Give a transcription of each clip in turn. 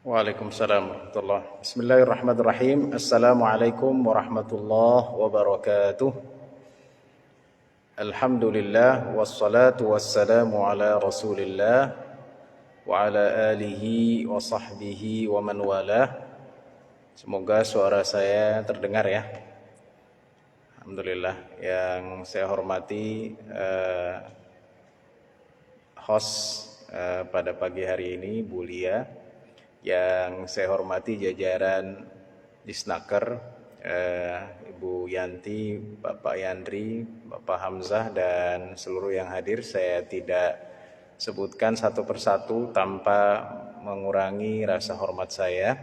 Waalaikumsalam warahmatullahi. Bismillahirrahmanirrahim. Assalamualaikum warahmatullahi wabarakatuh. Alhamdulillah wassalatu wassalamu ala Rasulillah wa ala alihi wa sahbihi wa man walah. Semoga suara saya terdengar ya. Alhamdulillah. Yang saya hormati host pada pagi hari ini Bu Lia, yang saya hormati jajaran Disnaker, Ibu Yanti, Bapak Yandri, Bapak Hamzah, dan seluruh yang hadir. Saya tidak sebutkan satu persatu tanpa mengurangi rasa hormat saya.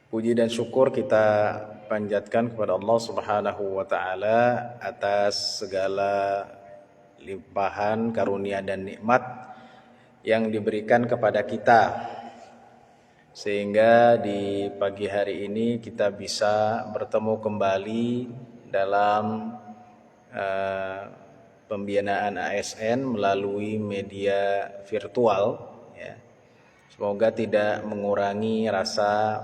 Puji dan syukur kita panjatkan kepada Allah Subhanahu wa Ta'ala atas segala limpahan karunia dan nikmat yang diberikan kepada kita, sehingga di pagi hari ini kita bisa bertemu kembali dalam pembinaan ASN melalui media virtual ya. Semoga tidak mengurangi rasa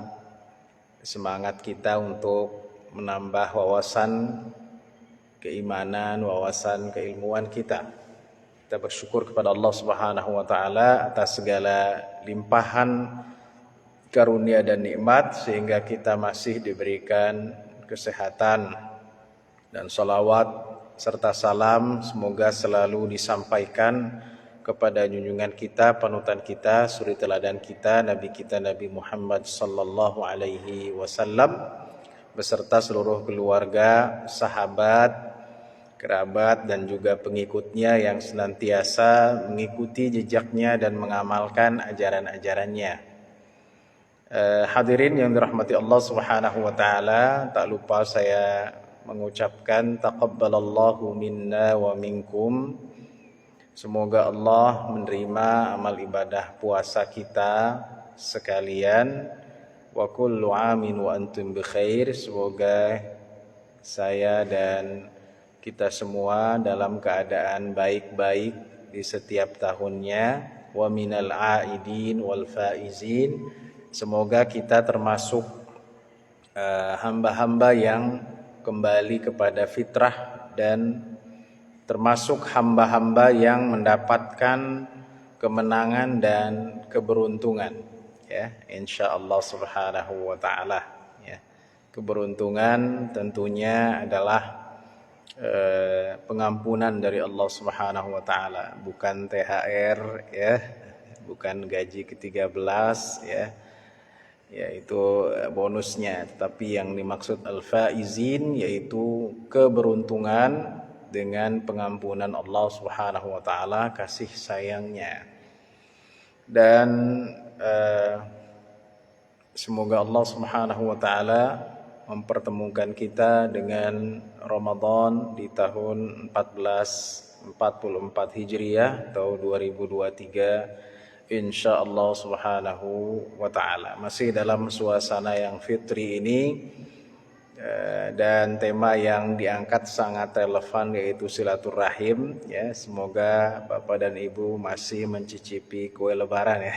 semangat kita untuk menambah wawasan keimanan, wawasan keilmuan kita. Kita bersyukur kepada Allah Subhanahu wa Ta'ala atas segala limpahan karunia dan nikmat, sehingga kita masih diberikan kesehatan, dan salawat serta salam semoga selalu disampaikan kepada junjungan kita, panutan kita, suri teladan kita, Nabi kita Nabi Muhammad sallallahu alaihi wasallam, beserta seluruh keluarga, sahabat, kerabat, dan juga pengikutnya yang senantiasa mengikuti jejaknya dan mengamalkan ajaran-ajarannya. Hadirin yang dirahmati Allah Subhanahu wa Ta'ala, tak lupa saya mengucapkan taqabbalallahu minna wa minkum. Semoga Allah menerima amal ibadah puasa kita sekalian. Wa kullu amin wa antum bi khair. Semoga saya dan kita semua dalam keadaan baik-baik di setiap tahunnya. Wa minal aidin wal faizin. Semoga kita termasuk hamba-hamba yang kembali kepada fitrah, dan termasuk hamba-hamba yang mendapatkan kemenangan dan keberuntungan ya, insyaallah subhanahu wa ta'ala ya. Keberuntungan tentunya adalah pengampunan dari Allah Subhanahu wa Ta'ala, bukan THR ya, bukan gaji ke-13 ya, yaitu bonusnya, tetapi yang dimaksud al-faizin yaitu keberuntungan dengan pengampunan Allah Subhanahu wa Ta'ala, kasih sayangnya. Dan semoga Allah Subhanahu wa Ta'ala mempertemukan kita dengan Ramadan di tahun 1444 Hijriah atau 2023 insyaallah Subhanahu wa Ta'ala. Masih dalam suasana yang fitri ini, dan tema yang diangkat sangat relevan, yaitu silaturahim ya. Semoga Bapak dan Ibu masih mencicipi kue lebaran ya.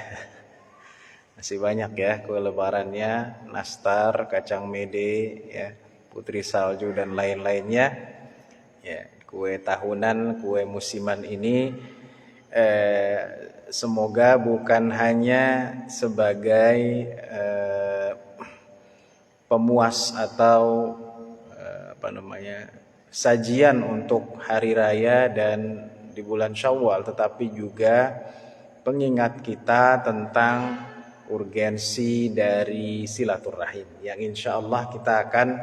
Masih banyak ya kue lebarannya, nastar, kacang mede ya, putri salju, dan lain-lainnya ya. Kue tahunan, kue musiman ini semoga bukan hanya sebagai pemuas atau sajian untuk hari raya dan di bulan Syawal, tetapi juga pengingat kita tentang urgensi dari silaturahim yang insyaallah kita akan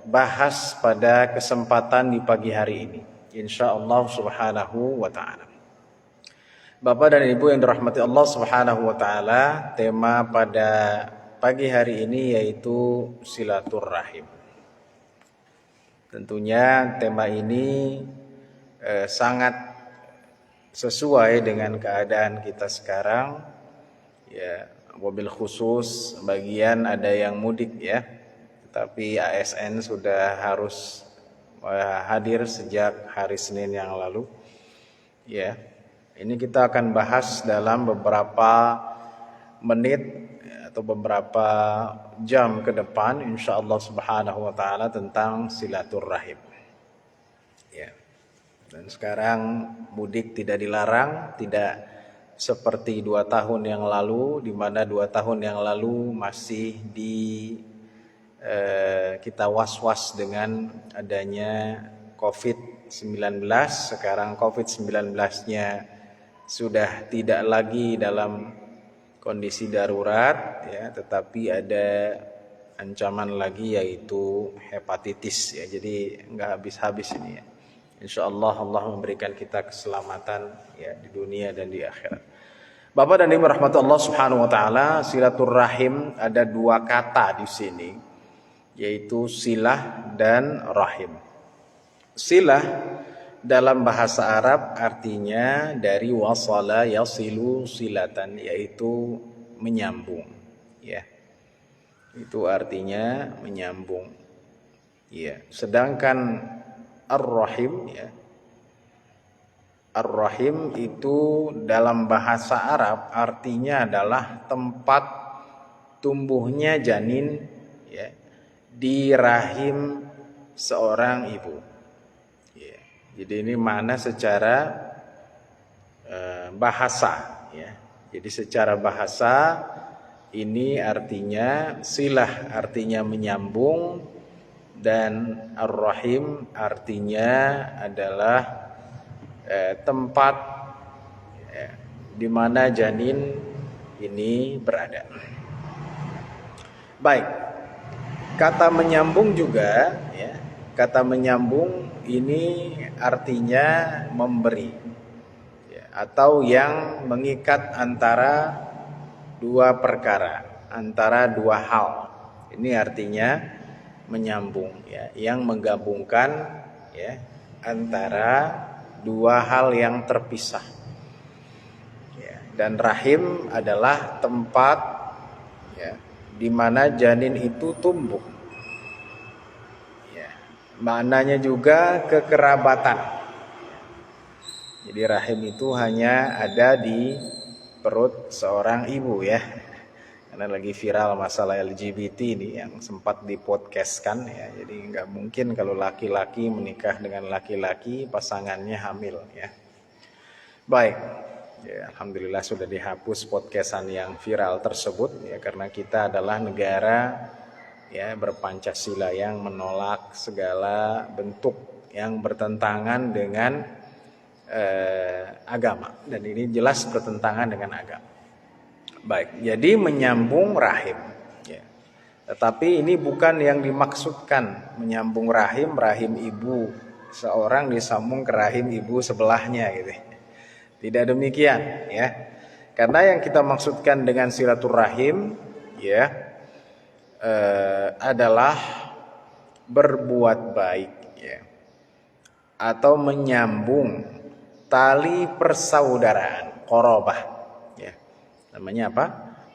bahas pada kesempatan di pagi hari ini insyaallah subhanahu wa ta'ala. Bapak dan Ibu yang dirahmati Allah Subhanahu wa Ta'ala, tema pada pagi hari ini yaitu silaturahim. Tentunya tema ini sangat sesuai dengan keadaan kita sekarang ya, wabil khusus bagian ada yang mudik ya, tetapi ASN sudah harus hadir sejak hari Senin yang lalu ya. Ini kita akan bahas dalam beberapa menit atau beberapa jam ke depan insyaallah subhanahu wa ta'ala tentang silaturrahim. Ya. Dan sekarang mudik tidak dilarang, tidak seperti 2 tahun yang lalu, di mana 2 tahun yang lalu masih kita was-was dengan adanya COVID-19. Sekarang COVID-19-nya sudah tidak lagi dalam kondisi darurat, ya, tetapi ada ancaman lagi yaitu hepatitis, ya. Jadi nggak habis-habis ini, ya. Insyaallah Allah memberikan kita keselamatan, ya, di dunia dan di akhirat. Bapak dan Ibu rahmatullah subhanahu wa ta'ala, silaturrahim ada 2 kata di sini, yaitu silah dan rahim. Silah dalam bahasa Arab artinya dari wasala yasilu silatan, yaitu menyambung, ya. Itu artinya menyambung. Ya, sedangkan ar-rahim, ya. Ar-rahim itu dalam bahasa Arab artinya adalah tempat tumbuhnya janin, ya, di rahim seorang ibu. Ya. Jadi ini mana secara bahasa, ya. Jadi secara bahasa ini artinya silah artinya menyambung, dan ar-rahim artinya adalah tempat, ya, di mana janin ini berada. Baik, kata menyambung juga, ya, kata menyambung ini artinya memberi, ya, atau yang mengikat antara 2 perkara, antara 2 hal. Ini artinya menyambung, ya, yang menggabungkan, ya, antara 2 hal yang terpisah, ya. Dan rahim adalah tempat, ya, di mana janin itu tumbuh, ya. Maknanya juga kekerabatan. Jadi rahim itu hanya ada di perut seorang ibu, ya. Karena lagi viral masalah LGBT ini yang sempat dipodcastkan, ya. Jadi nggak mungkin kalau laki-laki menikah dengan laki-laki pasangannya hamil, ya. Baik, ya, alhamdulillah sudah dihapus podcastan yang viral tersebut, ya, karena kita adalah negara, ya, berpancasila yang menolak segala bentuk yang bertentangan dengan agama, dan ini jelas bertentangan dengan agama. Baik, jadi menyambung rahim, ya. Tetapi ini bukan yang dimaksudkan menyambung rahim, rahim ibu seorang disambung ke rahim ibu sebelahnya, gitu. Tidak demikian, ya. Karena yang kita maksudkan dengan silaturahim, ya, adalah berbuat baik, ya, atau menyambung tali persaudaraan, qorobah, ya. Namanya apa?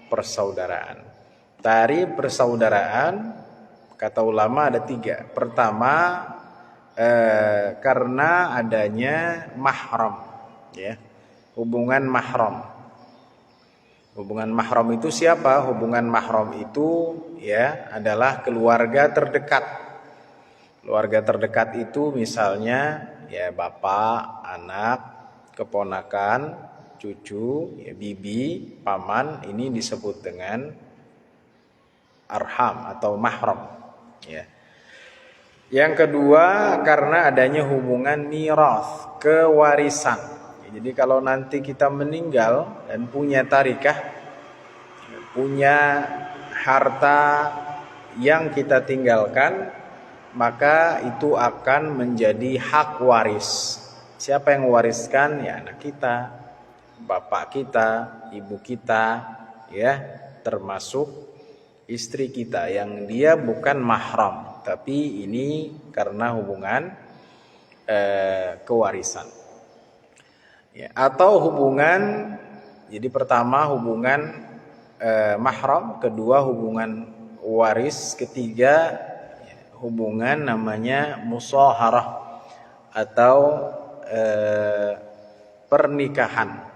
Persaudaraan. Tali persaudaraan, kata ulama ada 3. Pertama, karena adanya mahram, ya, hubungan mahram. Hubungan mahram itu siapa? Hubungan mahram itu, ya, adalah keluarga terdekat. Keluarga terdekat itu misalnya, ya, bapak, anak, keponakan, cucu, ya, bibi, paman, ini disebut dengan arham atau mahram, ya. Yang kedua, karena adanya hubungan miras, kewarisan. Ya, jadi kalau nanti kita meninggal dan punya tarikah, punya harta yang kita tinggalkan, maka itu akan menjadi hak waris. Siapa yang mewariskan? Ya, anak kita, bapak kita, ibu kita, ya, termasuk istri kita yang dia bukan mahram, tapi ini karena hubungan kewarisan, ya. Atau hubungan, jadi pertama hubungan mahram, kedua hubungan waris, ketiga hubungan namanya musaharah atau pernikahan,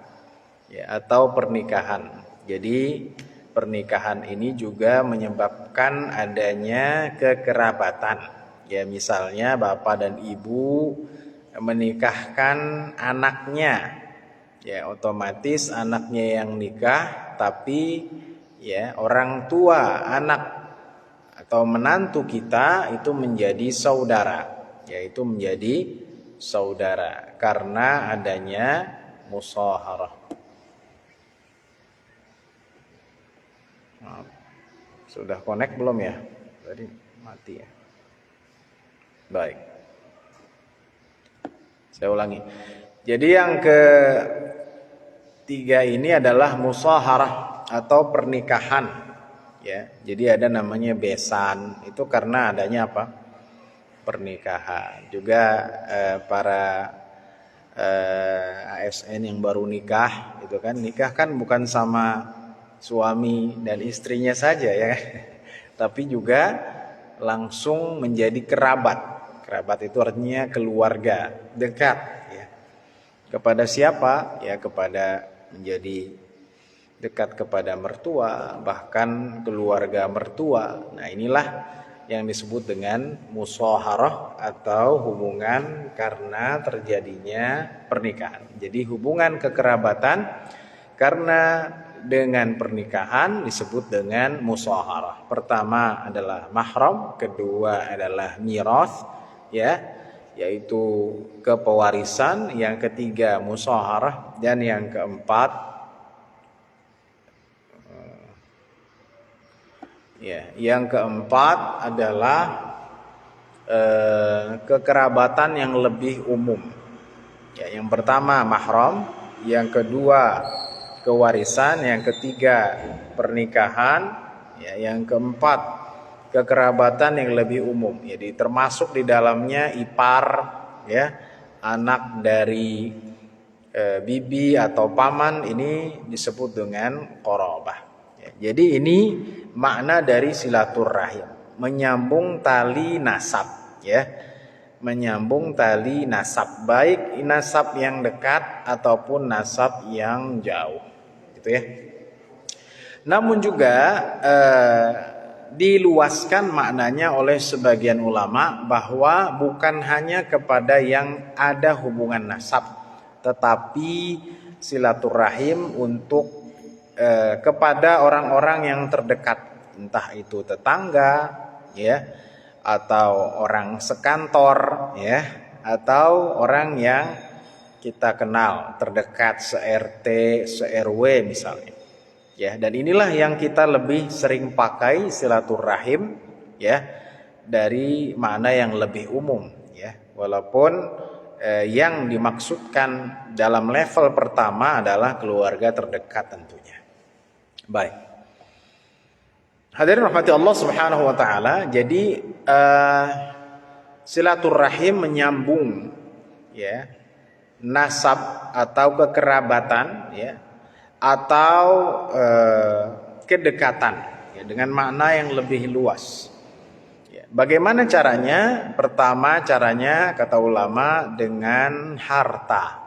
ya, atau pernikahan. Jadi pernikahan ini juga menyebabkan adanya kekerabatan. Ya, misalnya bapak dan ibu menikahkan anaknya, ya otomatis anaknya yang nikah, tapi ya orang tua anak atau menantu kita itu menjadi saudara, yaitu menjadi saudara karena adanya musaharah. Sudah connect belum ya? Tadi mati ya. Baik. Saya ulangi. Jadi yang ketiga ini adalah musaharah atau pernikahan. Ya, jadi ada namanya besan. Itu karena adanya apa? Pernikahan. Juga para ASN yang baru nikah, itu kan nikah kan bukan sama suami dan istrinya saja ya, tapi juga langsung menjadi kerabat. Kerabat itu artinya keluarga dekat ya. Kepada siapa? Ya kepada menjadi dekat kepada mertua, bahkan keluarga mertua. Nah, inilah yang disebut dengan musaharah atau hubungan karena terjadinya pernikahan. Jadi hubungan kekerabatan karena dengan pernikahan disebut dengan musaharah. Pertama adalah mahram, kedua adalah miras, ya, yaitu kepewarisan, yang ketiga musaharah, dan yang keempat adalah kekerabatan yang lebih umum. Ya, yang pertama mahram, yang kedua kewarisan, yang ketiga pernikahan, ya, yang keempat kekerabatan yang lebih umum. Jadi termasuk di dalamnya ipar, ya, anak dari bibi atau paman, ini disebut dengan qarabah. Ya, jadi ini makna dari silaturahim, menyambung tali nasab, ya. Menyambung tali nasab, baik nasab yang dekat ataupun nasab yang jauh, gitu ya. Namun juga diluaskan maknanya oleh sebagian ulama bahwa bukan hanya kepada yang ada hubungan nasab, tetapi silaturahim untuk kepada orang-orang yang terdekat, entah itu tetangga, ya, atau orang sekantor, ya, atau orang yang kita kenal terdekat, se-RT, se-RW misalnya. Ya, dan inilah yang kita lebih sering pakai silaturahim, ya, dari makna yang lebih umum, ya. Walaupun yang dimaksudkan dalam level pertama adalah keluarga terdekat tentunya. Baik. Hadirin rahmati Allah Subhanahu wa taala. Jadi silaturahim menyambung, ya, nasab atau kekerabatan, ya, atau kedekatan, ya, dengan makna yang lebih luas. Ya, bagaimana caranya? Pertama caranya kata ulama dengan harta.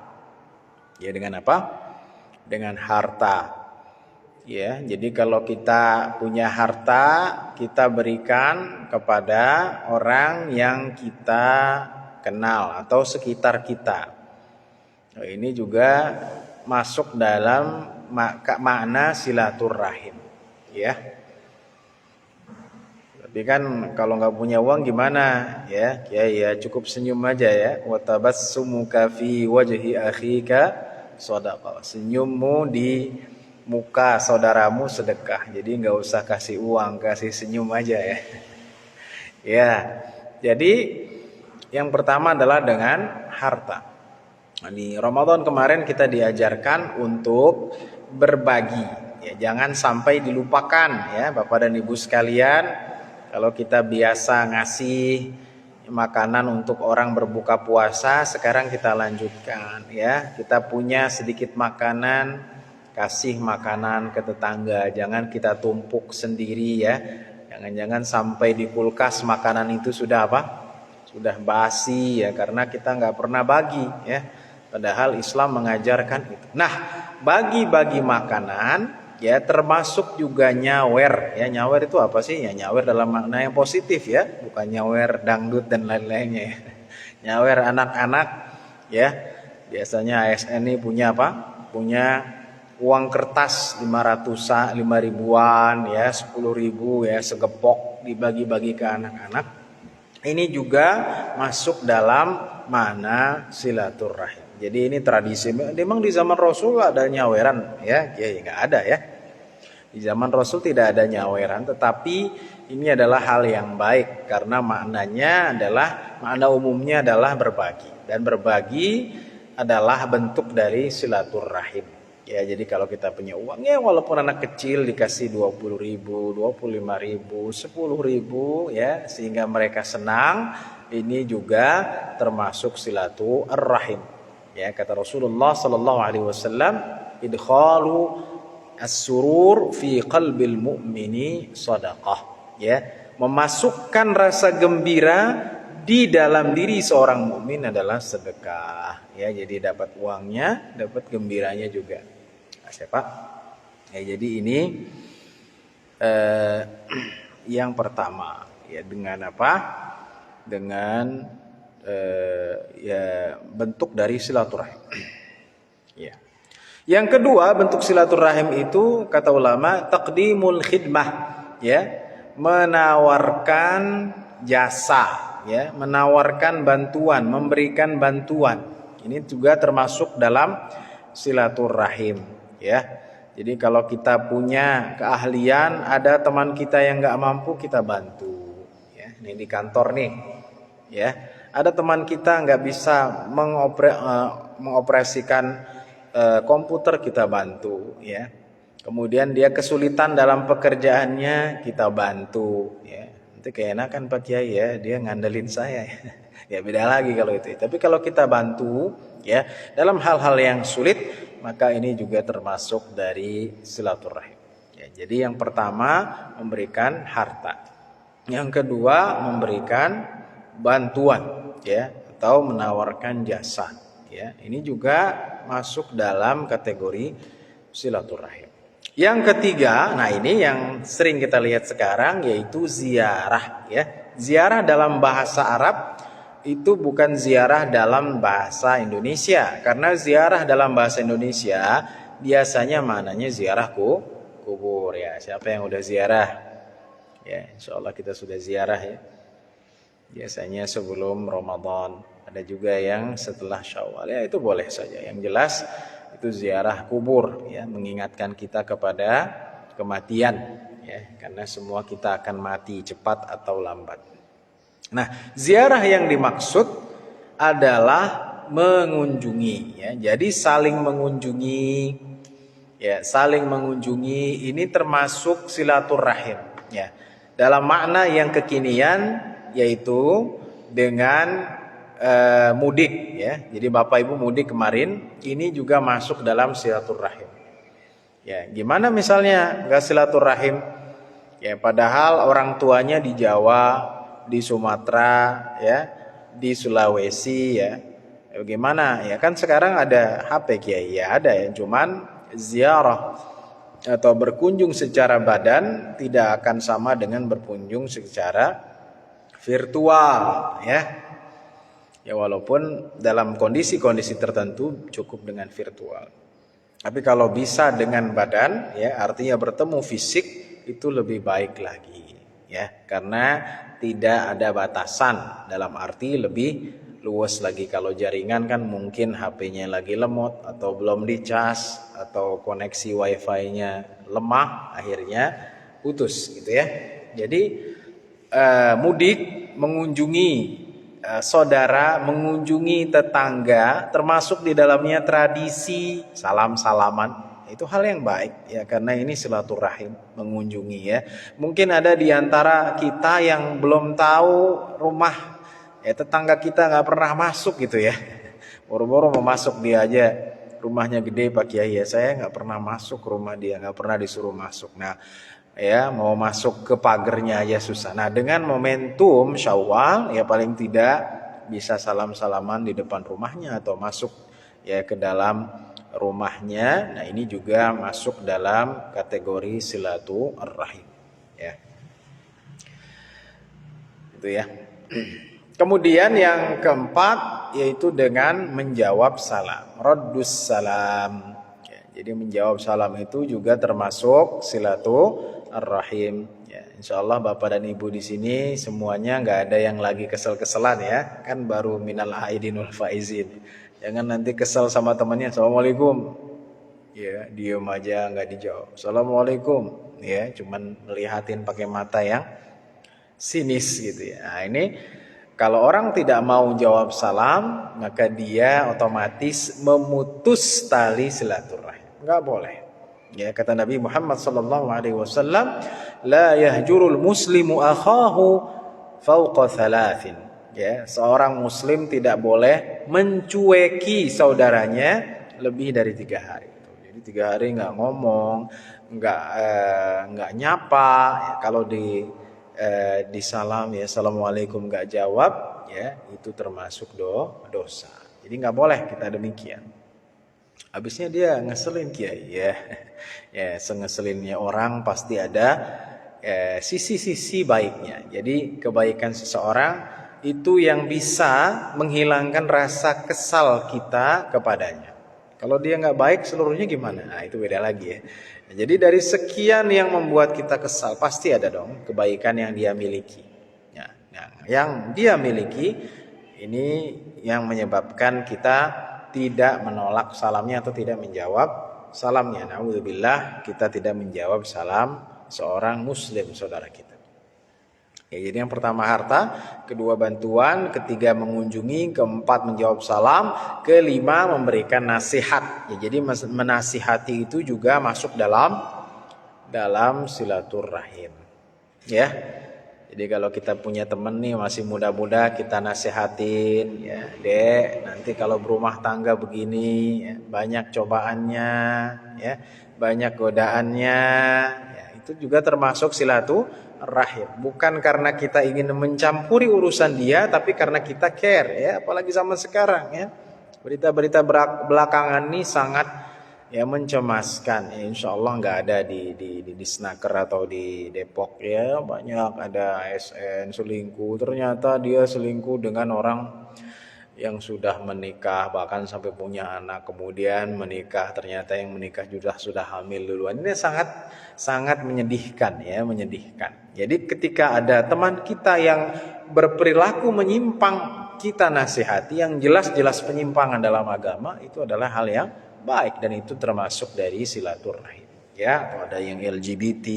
Ya, dengan apa? Dengan harta. Ya, jadi kalau kita punya harta, kita berikan kepada orang yang kita kenal atau sekitar kita. Nah, ini juga masuk dalam makna silaturahim, ya. Tapi kan kalau nggak punya uang gimana, ya? Ya cukup senyum aja, ya. Wa tabassumuka fi wajhi akhika shadaqah. Senyummu di muka saudaramu sedekah. Jadi nggak usah kasih uang, kasih senyum aja, ya. Ya, jadi yang pertama adalah dengan harta. Di Ramadan kemarin kita diajarkan untuk berbagi, ya, jangan sampai dilupakan, ya, Bapak dan Ibu sekalian. Kalau kita biasa ngasih makanan untuk orang berbuka puasa, sekarang kita lanjutkan, ya. Kita punya sedikit makanan, kasih makanan ke tetangga, jangan kita tumpuk sendiri, ya. Jangan-jangan sampai di kulkas makanan itu sudah apa? Sudah basi, ya, karena kita nggak pernah bagi, ya. Padahal Islam mengajarkan itu. Nah, bagi-bagi makanan ya, termasuk juga nyawer. Ya, nyawer itu apa sih? Ya, nyawer dalam makna yang positif ya, bukan nyawer dangdut dan lain-lainnya ya. Nyawer anak-anak ya. Biasanya ASN ini punya apa? Punya uang kertas 500-an, 5 ribuan ya, 10 ribu ya, segepok dibagi-bagi ke anak-anak. Ini juga masuk dalam makna silaturahim. Jadi ini tradisi. Memang di zaman Rasul ada nyaweran ya? Ya nggak ada ya. Di zaman Rasul tidak ada nyaweran, tetapi ini adalah hal yang baik karena maknanya adalah, makna umumnya adalah berbagi, dan berbagi adalah bentuk dari silaturahim. Ya, jadi kalau kita punya uang ya, walaupun anak kecil dikasih 20 ribu, 25 ribu, 10 ribu ya, sehingga mereka senang, ini juga termasuk silaturahim. Ya, kata Rasulullah sallallahu alaihi wasallam, idkhalu as-surur fi qalbil mu'mini sadaqah. Ya, memasukkan rasa gembira di dalam diri seorang mukmin adalah sedekah. Ya, jadi dapat uangnya, dapat gembiranya juga. Nah, siapa? Ya, jadi ini yang pertama. Ya, dengan apa? Dengan ya, bentuk dari silaturahim. Ya. Yang kedua, bentuk silaturahim itu kata ulama taqdimul khidmah, ya, menawarkan jasa, ya, menawarkan bantuan, memberikan bantuan. Ini juga termasuk dalam silaturahim, ya. Jadi kalau kita punya keahlian, ada teman kita yang nggak mampu, kita bantu, ya. Ini di kantor nih, ya. Ada teman kita nggak bisa mengoperasikan komputer, kita bantu, ya. Kemudian dia kesulitan dalam pekerjaannya, kita bantu, ya. Nanti keenakan Pak Kiai ya, dia ngandelin saya ya. Ya beda lagi kalau itu. Tapi kalau kita bantu ya dalam hal-hal yang sulit, maka ini juga termasuk dari silaturahim. Ya, jadi yang pertama memberikan harta. Yang kedua memberikan bantuan ya, atau menawarkan jasa. Ya, ini juga masuk dalam kategori silaturahim. Yang ketiga, nah ini yang sering kita lihat sekarang, yaitu ziarah. Ya, ziarah dalam bahasa Arab itu bukan ziarah dalam bahasa Indonesia, karena ziarah dalam bahasa Indonesia biasanya maknanya ziarah kubur. Ya, siapa yang udah ziarah? Ya, insya Allah kita sudah ziarah ya. Biasanya sebelum Ramadan. Ada juga yang setelah Syawal, ya itu boleh saja. Yang jelas itu ziarah kubur ya, mengingatkan kita kepada kematian ya, karena semua kita akan mati cepat atau lambat. Nah, ziarah yang dimaksud adalah mengunjungi ya. Jadi saling mengunjungi ya, saling mengunjungi ini termasuk silaturahim ya. Dalam makna yang kekinian, yaitu dengan mudik ya. Jadi Bapak Ibu mudik kemarin, ini juga masuk dalam silaturahim. Ya, gimana misalnya enggak silaturahim? Ya, padahal orang tuanya di Jawa, di Sumatera ya, di Sulawesi ya. Bagaimana? Ya kan sekarang ada HP Kiai, ya ada ya, cuman ziarah atau berkunjung secara badan tidak akan sama dengan berkunjung secara virtual ya. Ya walaupun dalam kondisi-kondisi tertentu cukup dengan virtual. Tapi kalau bisa dengan badan ya, artinya bertemu fisik, itu lebih baik lagi ya, karena tidak ada batasan, dalam arti lebih luas lagi. Kalau jaringan kan mungkin HP-nya lagi lemot atau belum dicas atau koneksi wifi-nya lemah, akhirnya putus gitu ya. Jadi mudik, mengunjungi saudara, mengunjungi tetangga, termasuk di dalamnya tradisi salam-salaman. Itu hal yang baik ya, karena ini silaturahim, mengunjungi ya. Mungkin ada di antara kita yang belum tahu rumah ya tetangga kita, nggak pernah masuk gitu ya. Boro-boro mau masuk dia aja, rumahnya gede Pak Kiai ya, saya nggak pernah masuk rumah dia, nggak pernah disuruh masuk. Nah ya, mau masuk ke pagernya aja susah. Nah, dengan momentum Syawal ya paling tidak bisa salam-salaman di depan rumahnya atau masuk ya ke dalam rumahnya. Nah, ini juga masuk dalam kategori silaturahim, ya. Itu ya. Kemudian yang keempat yaitu dengan menjawab salam, raddus salam. Ya, jadi menjawab salam itu juga termasuk silaturahim. Ya, insyaallah Bapak dan Ibu di sini semuanya nggak ada yang lagi kesel-keselan ya, kan baru minal aidin wal faizin. Jangan nanti kesel sama temannya, assalamualaikum, ya diem aja nggak dijawab, assalamualaikum, ya cuman melihatin pakai mata yang sinis gitu ya. Nah, ini kalau orang tidak mau jawab salam, maka dia otomatis memutus tali silaturahim. Enggak boleh. Ya, kata Nabi Muhammad sallallahu alaihi wasallam, la yahjurul muslimu akhahu fauqa thalathin. Ya, seorang muslim tidak boleh mencueki saudaranya lebih dari 3 hari. Jadi 3 hari nggak ngomong, nggak nyapa. Ya, kalau di salam ya assalamualaikum nggak jawab, ya itu termasuk dosa. Jadi nggak boleh kita demikian. Habisnya dia ngeselin kiai ya. Ya, sengeselinnya orang pasti ada sisi-sisi baiknya. Jadi kebaikan seseorang itu yang bisa menghilangkan rasa kesal kita kepadanya. Kalau dia nggak baik seluruhnya gimana? Nah, itu beda lagi ya. Jadi dari sekian yang membuat kita kesal pasti ada dong kebaikan yang dia miliki. Ya, yang dia miliki ini yang menyebabkan kita tidak menolak salamnya atau tidak menjawab salamnya. Naudzubillah, kita tidak menjawab salam seorang muslim saudara kita. Ya, jadi yang pertama harta, kedua bantuan, ketiga mengunjungi, keempat menjawab salam, kelima memberikan nasihat. Ya, jadi menasihati itu juga masuk dalam silaturahim. Ya. Jadi kalau kita punya teman nih masih muda-muda, kita nasihatin, ya, Dek, nanti kalau berumah tangga begini, ya, banyak cobaannya, ya, banyak godaannya, ya, itu juga termasuk silaturahim. Bukan karena kita ingin mencampuri urusan dia, tapi karena kita care, ya, apalagi zaman sekarang, ya. Berita-berita belakangan ini sangat mencemaskan. Ya, insya Allah nggak ada di Snaker atau di Depok ya, banyak ada ASN selingkuh. Ternyata dia selingkuh dengan orang yang sudah menikah bahkan sampai punya anak, kemudian menikah ternyata yang menikah juga sudah hamil duluan. Ini sangat menyedihkan ya, menyedihkan. Jadi ketika ada teman kita yang berperilaku menyimpang, kita nasihati, yang jelas-jelas penyimpangan dalam agama, itu adalah hal yang baik dan itu termasuk dari silaturahim. Ya, atau ada yang LGBT,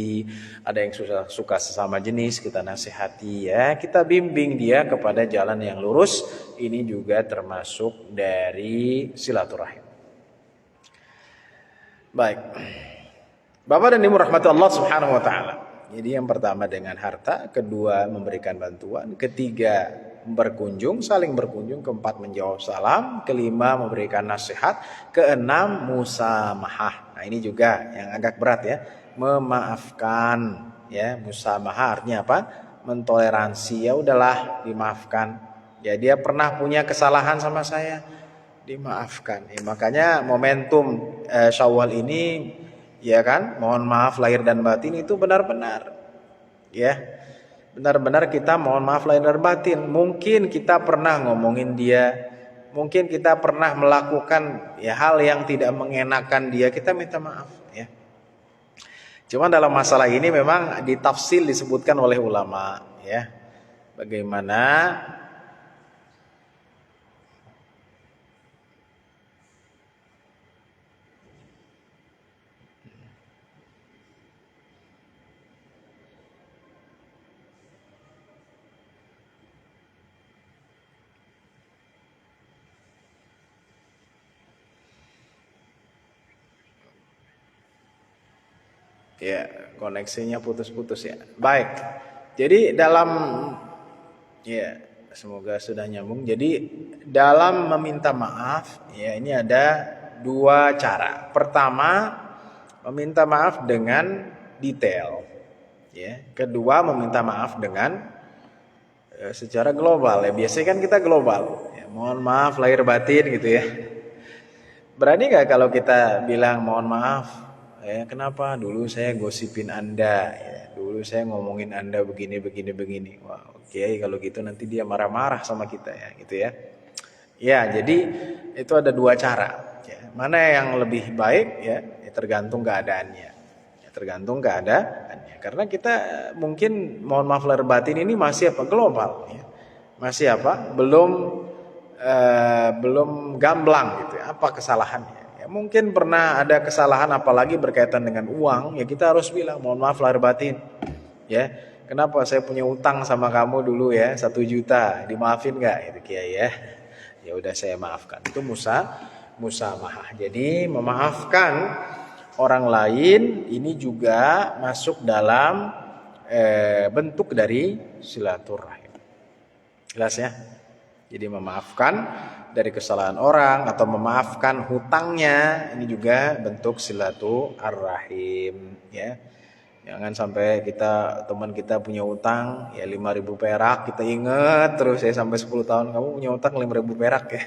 ada yang suka sesama jenis, kita nasihati ya, kita bimbing dia kepada jalan yang lurus. Ini juga termasuk dari silaturahim. Baik. Bapak dan Ibu rahmati Allah Subhanahu wa taala. Jadi yang pertama dengan harta, kedua memberikan bantuan, ketiga berkunjung, saling berkunjung, keempat menjawab salam, kelima memberikan nasihat, keenam musamahah. Nah, ini juga yang agak berat ya, memaafkan ya. Musamahah artinya apa? Mentoleransi, ya udahlah dimaafkan. Ya dia pernah punya kesalahan sama saya, dimaafkan. Ya, makanya momentum Syawal ini ya kan, mohon maaf lahir dan batin itu benar-benar ya. Benar-benar kita mohon maaf lahir dan batin. Mungkin kita pernah ngomongin dia, mungkin kita pernah melakukan ya hal yang tidak mengenakan dia, kita minta maaf ya. Cuma dalam masalah ini memang ditafsil disebutkan oleh ulama ya, bagaimana ya, koneksinya putus-putus ya. Baik. Jadi dalam ya, semoga sudah nyambung. Jadi dalam meminta maaf ya, ini ada dua cara. Pertama, meminta maaf dengan detail. Ya, kedua meminta maaf dengan secara global ya. Biasanya kan kita global. Ya, mohon maaf lahir batin gitu ya. Berani nggak kalau kita bilang mohon maaf, kenapa dulu saya gosipin Anda, ya, dulu saya ngomongin Anda begini begini begini. Wah, oke, kalau gitu nanti dia marah-marah sama kita ya, gitu ya. Ya, jadi itu ada dua cara. Ya. Mana yang lebih baik ya, tergantung keadaannya. Ya, tergantung keadaannya. Karena kita mungkin mohon maaf lahir batin ini masih apa global, ya. Masih apa? Belum gamblang gitu ya. Apa kesalahannya? Ya, mungkin pernah ada kesalahan apalagi berkaitan dengan uang, ya kita harus bilang mohon maaf lahir batin. Ya, kenapa saya punya utang sama kamu dulu ya 1 juta, dimaafin nggak? Itu Kiai ya. Ya udah saya maafkan. Itu musamahah. Jadi memaafkan orang lain ini juga masuk dalam bentuk dari silaturahim. Jelas ya? Jadi memaafkan dari kesalahan orang atau memaafkan hutangnya ini juga bentuk silaturahim ya. Jangan sampai teman kita punya utang ya 5.000 perak, kita ingat terus ya sampai 10 tahun kamu punya utang 5.000 perak ya.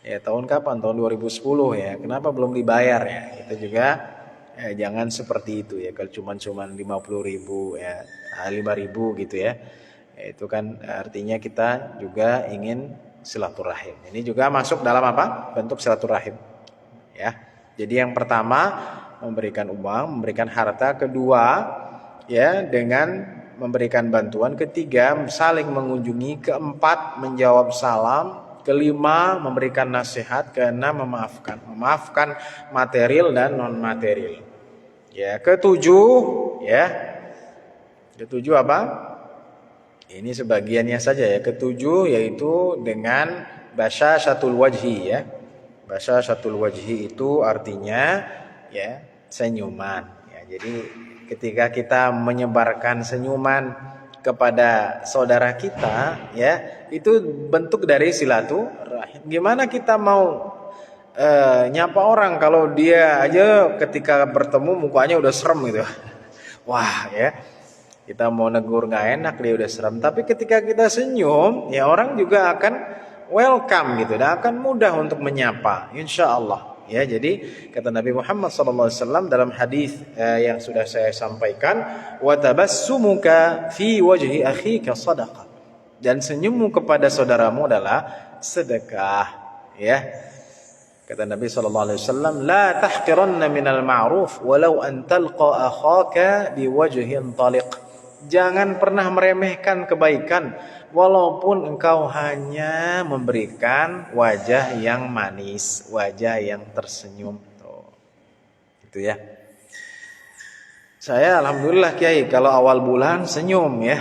Ya tahun kapan? Tahun 2010 ya. Kenapa belum dibayar ya? Kita juga jangan seperti itu ya. Kalau cuman 50.000 ya, 5.000 gitu ya. Itu kan artinya kita juga ingin silaturahim. Ini juga masuk dalam apa? Bentuk silaturahim. Ya. Jadi yang pertama memberikan uang, memberikan harta, kedua ya dengan memberikan bantuan, ketiga saling mengunjungi, keempat menjawab salam, kelima memberikan nasihat, keenam memaafkan material dan non material. Ya, ketujuh apa? Ini sebagiannya saja ya. Ketujuh yaitu dengan basyasyatul wajhi ya. Basyasyatul wajhi itu artinya ya senyuman ya. Jadi ketika kita menyebarkan senyuman kepada saudara kita ya, itu bentuk dari silaturahim. Gimana kita mau nyapa orang kalau dia aja ketika bertemu mukanya udah serem gitu. Wah ya, kita mau negur nggak enak dia udah serem. Tapi ketika kita senyum ya orang juga akan welcome gitu, dan akan mudah untuk menyapa insya Allah. Ya, jadi kata Nabi Muhammad SAW dalam hadis yang sudah saya sampaikan, wa tabassumuka fi wajhi akhika sadaqah. Dan senyummu kepada saudaramu adalah sedekah. Ya, kata Nabi SAW, la tahqiranna minal ma'ruf walau an talqa akhaka biwajhin taliq. Jangan pernah meremehkan kebaikan walaupun engkau hanya memberikan wajah yang manis, wajah yang tersenyum. Tuh. Itu ya. Saya alhamdulillah Kiai kalau awal bulan senyum ya.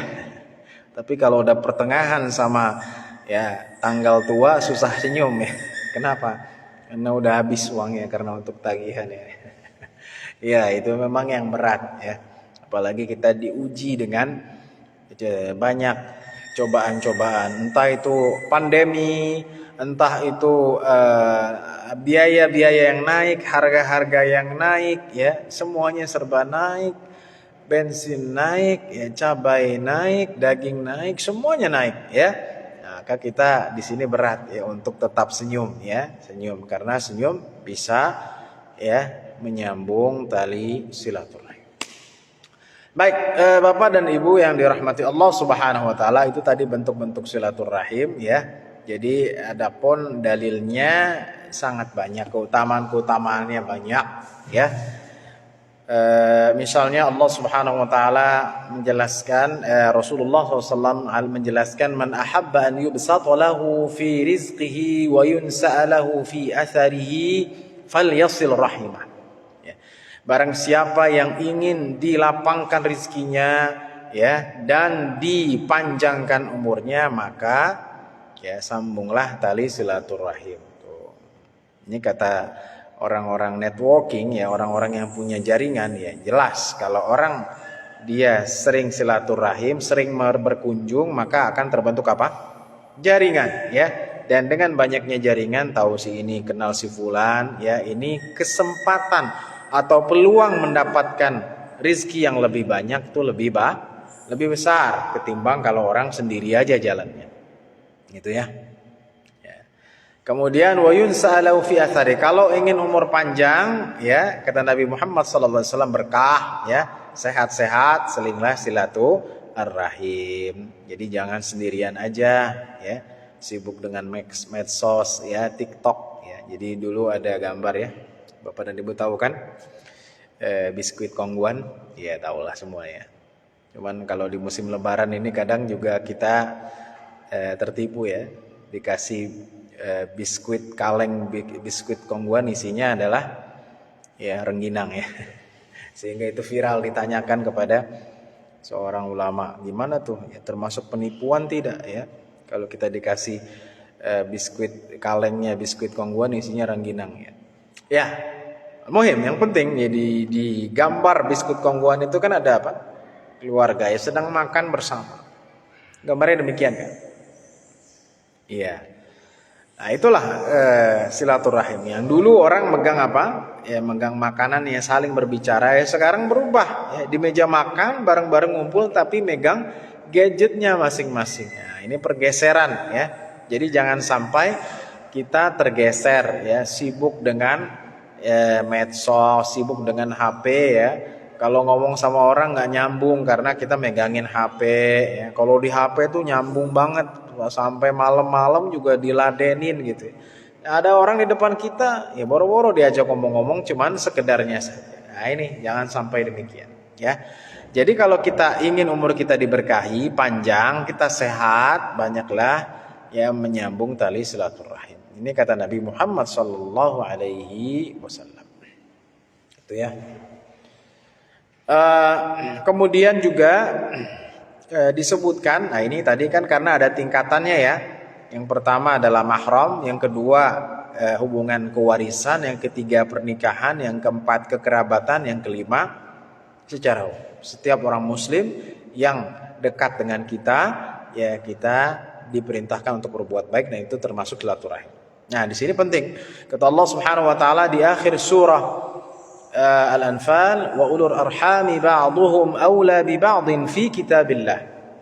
Tapi kalau udah pertengahan sama ya tanggal tua susah senyum ya. Kenapa? Karena udah habis uangnya karena untuk tagihan ya. Ya, itu memang yang berat ya. Apalagi kita diuji dengan banyak cobaan-cobaan, entah itu pandemi, entah itu biaya-biaya yang naik, harga-harga yang naik, ya semuanya serba naik, bensin naik, ya cabai naik, daging naik, semuanya naik, ya. Nah, maka kita di sini berat ya untuk tetap senyum, ya senyum karena senyum bisa ya menyambung tali silaturahim. Baik, Bapak dan Ibu yang dirahmati Allah Subhanahu wa taala, itu tadi bentuk-bentuk silaturahim ya. Jadi adapun dalilnya sangat banyak, keutamaan-keutamaannya banyak ya. Misalnya Allah Subhanahu wa taala menjelaskan, Rasulullah SAW menjelaskan, man ahabba an yubsata lahu fi rizqihi wa yunsa'a lahu fi atharihi falyasil rahimah. Barang siapa yang ingin dilapangkan rizkinya ya dan dipanjangkan umurnya, maka ya sambunglah tali silaturahim. Tuh. Ini kata orang-orang networking ya, orang-orang yang punya jaringan ya, jelas kalau orang dia sering silaturahim, sering berkunjung, maka akan terbentuk apa? Jaringan ya. Dan dengan banyaknya jaringan, tahu si ini kenal si fulan ya, ini kesempatan atau peluang mendapatkan rizki yang lebih banyak tuh lebih besar ketimbang kalau orang sendiri aja jalannya, gitu ya. Kemudian wa yunsa'alu fi athari. Kalau ingin umur panjang, ya, kata Nabi Muhammad sallallahu alaihi wasallam, berkah, ya, sehat-sehat, selinglah silaturahim. Jadi jangan sendirian aja, ya, sibuk dengan medsos, ya, TikTok, ya. Jadi dulu ada gambar, ya, Bapak dan Ibu tahu kan, biskuit Kongguan, ya, tahulah semua, ya. Cuman kalau di musim Lebaran ini kadang juga kita tertipu, ya, dikasih biskuit kaleng, biskuit Kongguan, isinya adalah, ya, rengginang, ya. Sehingga itu viral, ditanyakan kepada seorang ulama, gimana tuh, ya, termasuk penipuan tidak, ya, kalau kita dikasih biskuit kalengnya biskuit Kongguan, isinya rengginang, ya. Ya, muhim, yang penting ya, di gambar biskuit Kongguan itu kan ada apa? Keluarga, ya, sedang makan bersama. Gambarnya demikian kan? Iya. Nah, itulah silaturahim. Yang dulu orang megang apa? Ya, megang makanan, ya, saling berbicara. Ya, sekarang berubah. Ya, di meja makan bareng-bareng ngumpul tapi megang gadgetnya masing-masing. Nah, ini pergeseran, ya. Jadi jangan sampai kita tergeser, ya, sibuk dengan medsos, sibuk dengan HP, ya. Kalau ngomong sama orang nggak nyambung karena kita megangin HP, ya. Kalau di HP tuh nyambung banget, sampai malam-malam juga diladenin gitu. Ada orang di depan kita, ya, boro-boro diajak ngomong-ngomong cuman sekedarnya saja. Nah, ini jangan sampai demikian, ya. Jadi kalau kita ingin umur kita diberkahi, panjang, kita sehat, banyaklah, ya, menyambung tali silaturahim. Ini kata Nabi Muhammad sallallahu alaihi wasallam. Itu, ya. Kemudian juga disebutkan, nah ini tadi kan karena ada tingkatannya, ya. Yang pertama adalah mahram, yang kedua hubungan kewarisan, yang ketiga pernikahan, yang keempat kekerabatan, yang kelima secara umum. Setiap orang muslim yang dekat dengan kita, ya, kita diperintahkan untuk berbuat baik, dan itu termasuk silaturahim. Nah, di sini penting. Kata Allah Subhanahu wa taala di akhir surah Al-Anfal, wa ulul arhami ba'duhum awla bi ba'din fi kitabillah,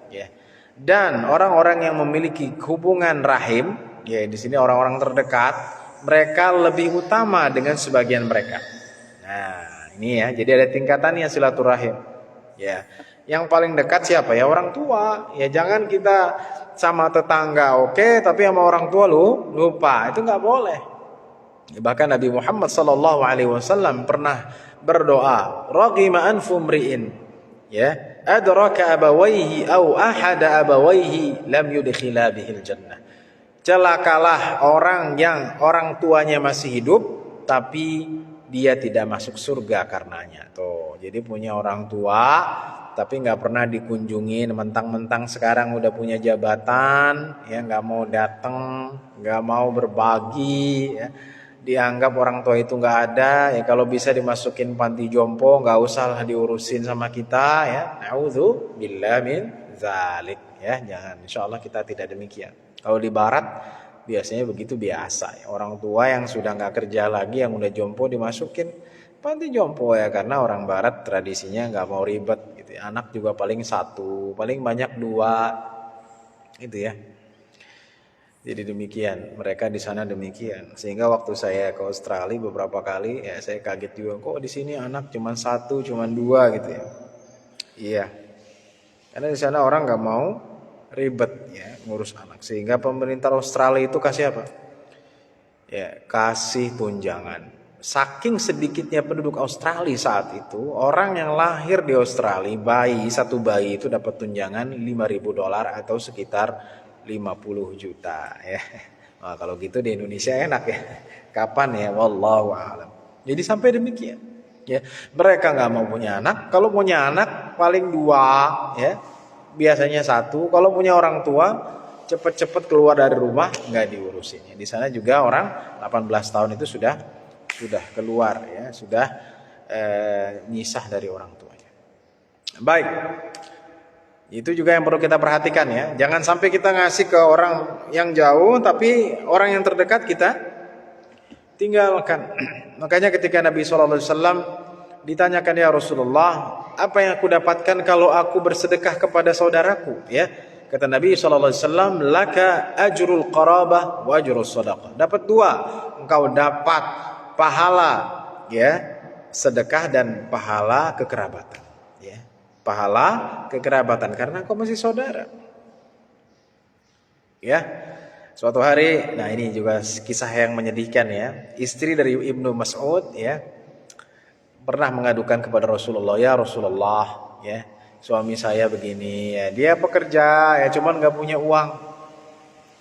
ya. Dan orang-orang yang memiliki hubungan rahim, ya, di sini orang-orang terdekat, mereka lebih utama dengan sebagian mereka. Nah, ini, ya, jadi ada tingkatannya silaturahim, ya. Yang paling dekat siapa? Ya, orang tua. Ya, jangan kita sama tetangga oke, tapi sama orang tua lupa. Itu nggak boleh. Bahkan Nabi Muhammad sallallahu alaihi wasallam pernah berdoa, raghima anfu mri'in, ya, adraka abawaihi aw ahada abawaihi lam yudkhila bihil jannah. Celakalah orang yang orang tuanya masih hidup tapi dia tidak masuk surga karenanya. Tuh, jadi punya orang tua tapi nggak pernah dikunjungin, mentang-mentang sekarang udah punya jabatan, ya, nggak mau datang, nggak mau berbagi, ya. Dianggap orang tua itu nggak ada, ya, kalau bisa dimasukin panti jompo, nggak usah lah diurusin sama kita, ya. Na'udzubillah min zalik, ya. Jangan, insyaallah kita tidak demikian. Kalau di barat biasanya begitu biasa, ya. Orang tua yang sudah nggak kerja lagi, yang udah jompo, dimasukin panti jompo, ya, karena orang barat tradisinya nggak mau ribet gitu, ya. Anak juga paling satu, paling banyak dua, gitu, ya. Jadi demikian, mereka di sana demikian. Sehingga waktu saya ke Australia beberapa kali, ya, saya kaget juga, kok di sini anak cuma satu, cuma dua, gitu, ya. Iya, karena di sana orang nggak mau ribet, ya, ngurus anak. Sehingga pemerintah Australia itu kasih apa? Ya, kasih tunjangan. Saking sedikitnya penduduk Australia saat itu, orang yang lahir di Australia, satu bayi itu dapat tunjangan $5.000 atau sekitar 50 juta, ya. Nah, kalau gitu di Indonesia enak, ya. Kapan, ya? Wallahu a'lam. Jadi sampai demikian, ya. Mereka nggak mau punya anak. Kalau punya anak paling dua, ya. Biasanya satu. Kalau punya orang tua, cepet-cepet keluar dari rumah, nggak diurusin. Di sana juga orang 18 tahun itu sudah keluar, ya, sudah nyisah dari orang tuanya. Baik. Itu juga yang perlu kita perhatikan, ya. Jangan sampai kita ngasih ke orang yang jauh tapi orang yang terdekat kita tinggalkan. Makanya ketika Nabi SAW ditanyakan, ya Rasulullah, apa yang aku dapatkan kalau aku bersedekah kepada saudaraku, ya? Kata Nabi SAW, laka ajrul qarabah wa ajrul sadaqah. Dapat dua, engkau dapat pahala ya sedekah dan pahala kekerabatan. Ya, pahala kekerabatan karena engkau masih saudara. Ya, suatu hari, nah ini juga kisah yang menyedihkan ya. Istri dari Ibnu Mas'ud ya pernah mengadukan kepada Rasulullah, ya Rasulullah, ya suami saya begini, ya dia pekerja, ya cuman nggak punya uang,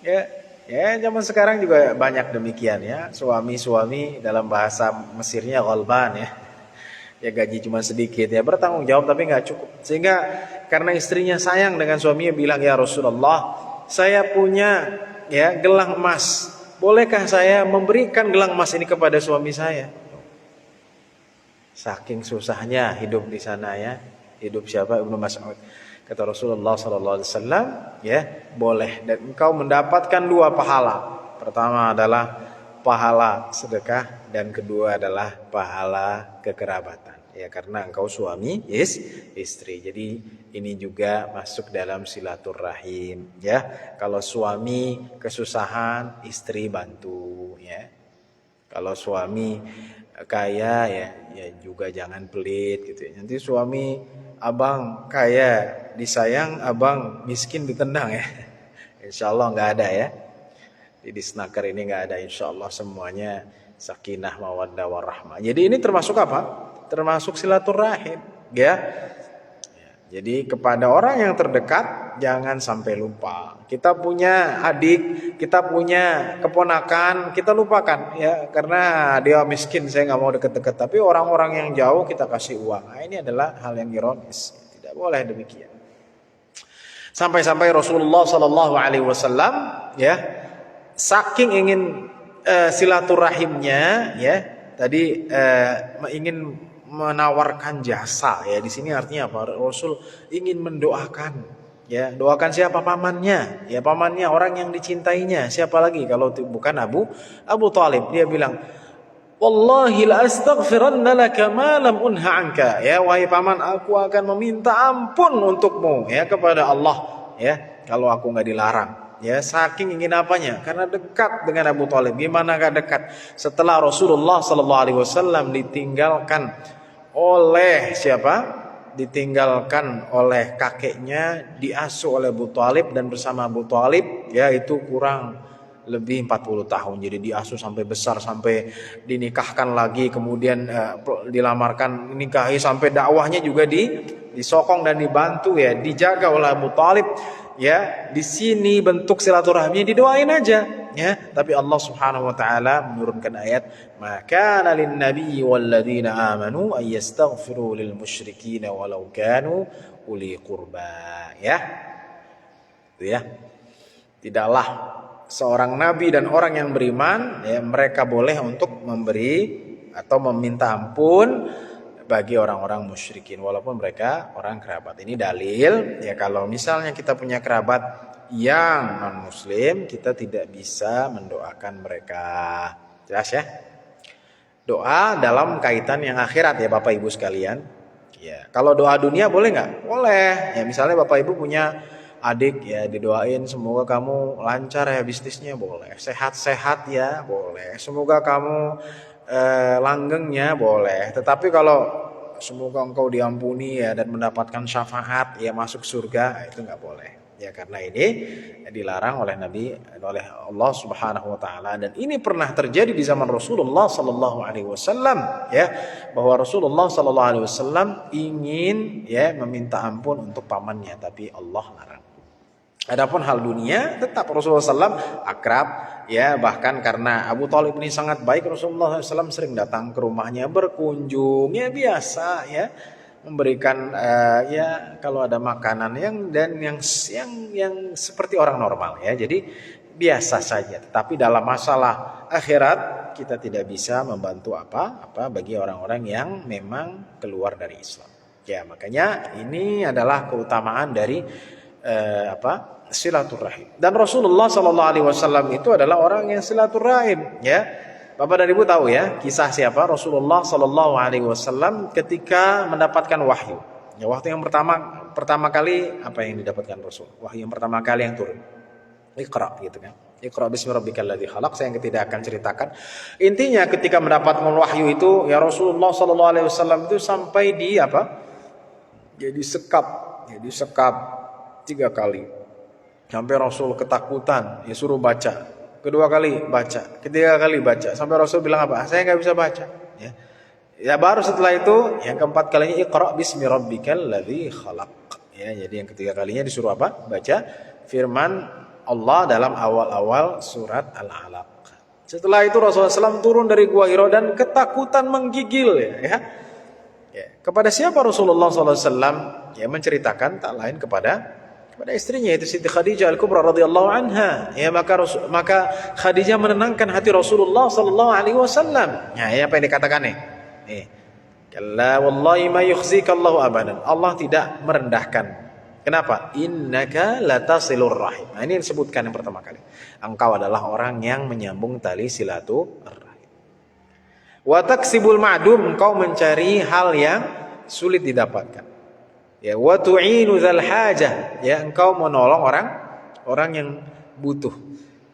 ya zaman sekarang juga banyak demikian ya, suami dalam bahasa Mesirnya ghalban ya gaji cuma sedikit, ya bertanggung jawab tapi nggak cukup, sehingga karena istrinya sayang dengan suaminya bilang, ya Rasulullah, saya punya ya gelang emas, bolehkah saya memberikan gelang emas ini kepada suami saya? Saking susahnya hidup di sana ya. Hidup siapa? Ibnu Mas'ud. Kata Rasulullah SAW, ya boleh. Dan engkau mendapatkan dua pahala. Pertama adalah pahala sedekah dan kedua adalah pahala kekerabatan. Ya karena engkau suami, istri. Jadi ini juga masuk dalam silaturahim. Ya kalau suami kesusahan, istri bantu. Ya kalau suami kaya ya juga jangan pelit gitu ya. Nanti suami abang kaya disayang, abang miskin ditendang ya. Insya Allah nggak ada ya. Di Disnaker ini nggak ada, insya Allah semuanya sakinah mawaddah warahmah. Jadi ini termasuk apa? Termasuk silaturahim ya. Jadi kepada orang yang terdekat jangan sampai lupa. Kita punya adik, kita punya keponakan, kita lupakan ya karena dia miskin saya nggak mau deket-deket. Tapi orang-orang yang jauh kita kasih uang. Nah, ini adalah hal yang ironis. Tidak boleh demikian. Sampai-sampai Rasulullah SAW ya saking ingin silaturahimnya ya tadi ingin menawarkan jasa ya di sini artinya apa? Rasul ingin mendoakan ya, doakan siapa? Pamannya ya, pamannya orang yang dicintainya, siapa lagi kalau bukan Abu Thalib. Dia bilang, wallahi la astaghfiranna laka ma lam unha anka, ya wahai paman, aku akan meminta ampun untukmu ya kepada Allah ya kalau aku nggak dilarang. Ya saking ingin apanya? Karena dekat dengan Abu Thalib. Gimana gak dekat? Setelah Rasulullah SAW ditinggalkan oleh siapa? Ditinggalkan oleh kakeknya, diasuh oleh Abu Thalib dan bersama Abu Thalib ya itu kurang lebih 40 tahun. Jadi diasuh sampai besar, sampai dinikahkan lagi, kemudian dilamarkan, nikahi, sampai dakwahnya juga disokong dan dibantu ya, dijaga oleh Abu Thalib. Ya, di sini bentuk silaturahmi didoain aja ya. Tapi Allah Subhanahu wa taala menurunkan ayat, "Maka lin nabiyyi wal ladzina amanu ay yastaghfiru lil musyrikin walau kanu uli qurba." Ya. Itu ya. Tidaklah seorang nabi dan orang yang beriman ya mereka boleh untuk memberi atau meminta ampun bagi orang-orang musyrikin walaupun mereka orang kerabat. Ini dalil ya kalau misalnya kita punya kerabat yang non muslim kita tidak bisa mendoakan mereka. Jelas ya? Doa dalam kaitan yang akhirat ya Bapak Ibu sekalian. Ya, kalau doa dunia boleh nggak? Boleh. Ya misalnya Bapak Ibu punya adik ya didoain semoga kamu lancar ya bisnisnya, boleh. Sehat-sehat ya, boleh. Semoga kamu langgengnya, boleh. Tetapi kalau semoga engkau diampuni ya dan mendapatkan syafaat ya masuk surga, itu nggak boleh. Ya karena ini dilarang oleh Nabi, oleh Allah Subhanahu wa taala, dan ini pernah terjadi di zaman Rasulullah sallallahu alaihi wasallam ya, bahwa Rasulullah sallallahu alaihi wasallam ingin ya meminta ampun untuk pamannya tapi Allah larang. Adapun hal dunia tetap Rasulullah SAW akrab ya, bahkan karena Abu Thalib ini sangat baik, Rasulullah SAW sering datang ke rumahnya berkunjung ya biasa ya, memberikan ya kalau ada makanan yang seperti orang normal ya, jadi biasa saja. Tetapi dalam masalah akhirat kita tidak bisa membantu apa bagi orang-orang yang memang keluar dari Islam ya. Makanya ini adalah keutamaan dari silaturahim. Dan Rasulullah SAW itu adalah orang yang silaturahim ya. Bapak dan Ibu tahu ya kisah siapa? Rasulullah SAW ketika mendapatkan wahyu Ya, waktu yang pertama kali apa yang didapatkan Rasul? Wahyu yang pertama kali yang turun. Iqra gitu kan. Iqra bismi rabbikal ladzi khalaq. Saya tidak akan ceritakan. Intinya ketika mendapatkan wahyu itu ya Rasulullah sallallahu alaihi wasallam itu sampai di apa? Jadi sekap 3 kali. Sampai Rasul ketakutan, ya suruh baca. Kedua kali baca, ketiga kali baca. Sampai Rasul bilang apa? Saya nggak bisa baca. Ya. Ya baru setelah itu yang keempat kalinya Iqra bismi rabbikal ladzi khalaq. Ya, jadi yang ketiga kalinya disuruh apa? Baca firman Allah dalam awal-awal surat Al-Alaq. Setelah itu Rasulullah SAW turun dari Gua Hira dan ketakutan menggigil ya. Ya. Kepada siapa Rasulullah SAW? Ya menceritakan tak lain kepada istrinya itu Siti Khadijah Al-Kubra radhiyallahu anha. Ya maka Khadijah menenangkan hati Rasulullah sallallahu alaihi wasallam. Ya, apa yang dikatakan nih? Kalla wallahi ma yukhzika Allahu abadan. Allah tidak merendahkan. Kenapa? Innaka latasilur rahim. Nah, ini disebutkan yang pertama kali. Engkau adalah orang yang menyambung tali silaturahim. Wa taksibul ma'dum, engkau mencari hal yang sulit didapatkan. Ya, wa tu'inu dzal hajah, ya engkau menolong orang yang butuh.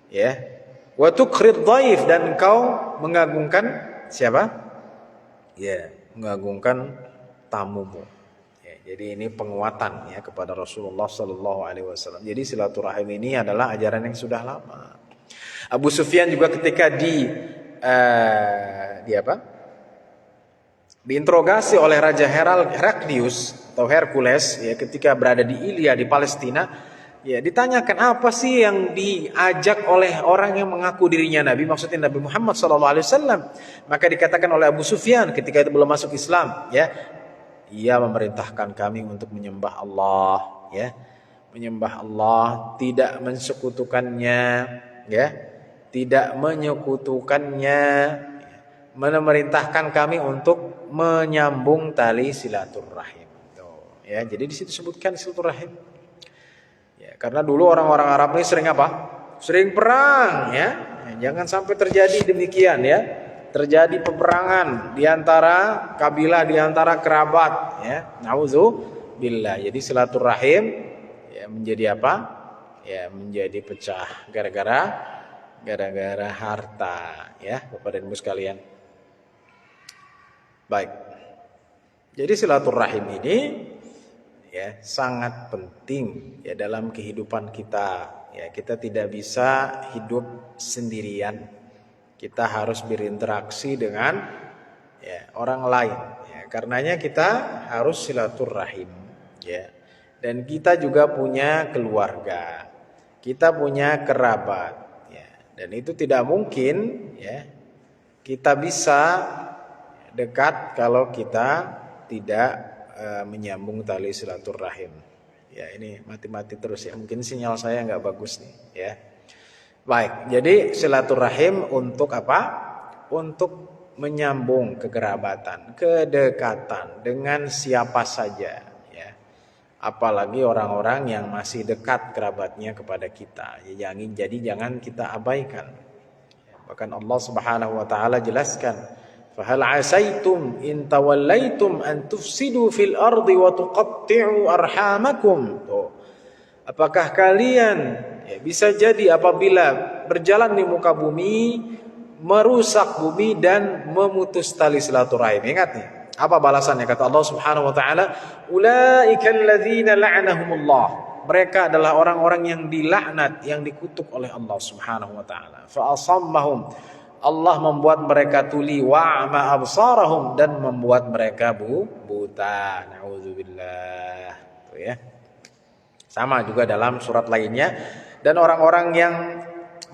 Ya. Wa tuqrid dhaif, dan engkau mengagungkan siapa? Ya, mengagungkan tamumu. Ya, jadi ini penguatan ya kepada Rasulullah sallallahu alaihi wasallam. Jadi silaturahim ini adalah ajaran yang sudah lama. Abu Sufyan juga ketika diinterogasi oleh Raja Heraklius atau Hercules ya ketika berada di Ilya di Palestina, ya ditanyakan apa sih yang diajak oleh orang yang mengaku dirinya Nabi, maksudnya Nabi Muhammad SAW. Maka dikatakan oleh Abu Sufyan ketika itu belum masuk Islam, ya, ia memerintahkan kami untuk menyembah Allah, ya, menyembah Allah, tidak mensekutukannya, ya, tidak menyekutukannya, memerintahkan kami untuk menyambung tali silaturahim. Tuh, ya, jadi di situ sebutkan silaturahim. Ya, karena dulu orang-orang Arab ini sering apa? Sering perang, ya. Jangan sampai terjadi demikian, ya. Terjadi peperangan di antara kabilah, di antara kerabat, ya. Nauzubillah. Jadi silaturahim ya menjadi apa? Ya, menjadi pecah gara-gara harta, ya, Bapak dan Ibu sekalian. Baik. Jadi silaturahim ini ya sangat penting ya dalam kehidupan kita. Ya, kita tidak bisa hidup sendirian. Kita harus berinteraksi dengan ya orang lain. Ya, karenanya kita harus silaturahim. Ya. Dan kita juga punya keluarga. Kita punya kerabat. Ya. Dan itu tidak mungkin ya kita bisa dekat kalau kita tidak menyambung tali silaturahim. Ya, ini mati-mati terus ya. Mungkin sinyal saya nggak bagus nih, ya. Baik, jadi silaturahim untuk apa? Untuk menyambung kekerabatan, kedekatan dengan siapa saja, ya. Apalagi orang-orang yang masih dekat kerabatnya kepada kita. Ya, jangan kita abaikan. Ya, bahkan Allah Subhanahu wa taala jelaskan, fahal asaitum in tawallaitum an tufsidu fil ardi wa tuqatti'u arhamakum. Apakah kalian ya, bisa jadi apabila berjalan di muka bumi, merusak bumi dan memutus tali silaturahim. Ingat nih, apa balasannya? Kata Allah Subhanahu wa taala, ulaikal ladzina la'anahumullah. Mereka adalah orang-orang yang dilaknat, yang dikutuk oleh Allah Subhanahu wa taala. Fa asammahum, Allah membuat mereka tuli, wa'ama absarahum, dan membuat mereka buta. Nauzubillah. Tuh ya. Sama juga dalam surat lainnya. Dan orang-orang yang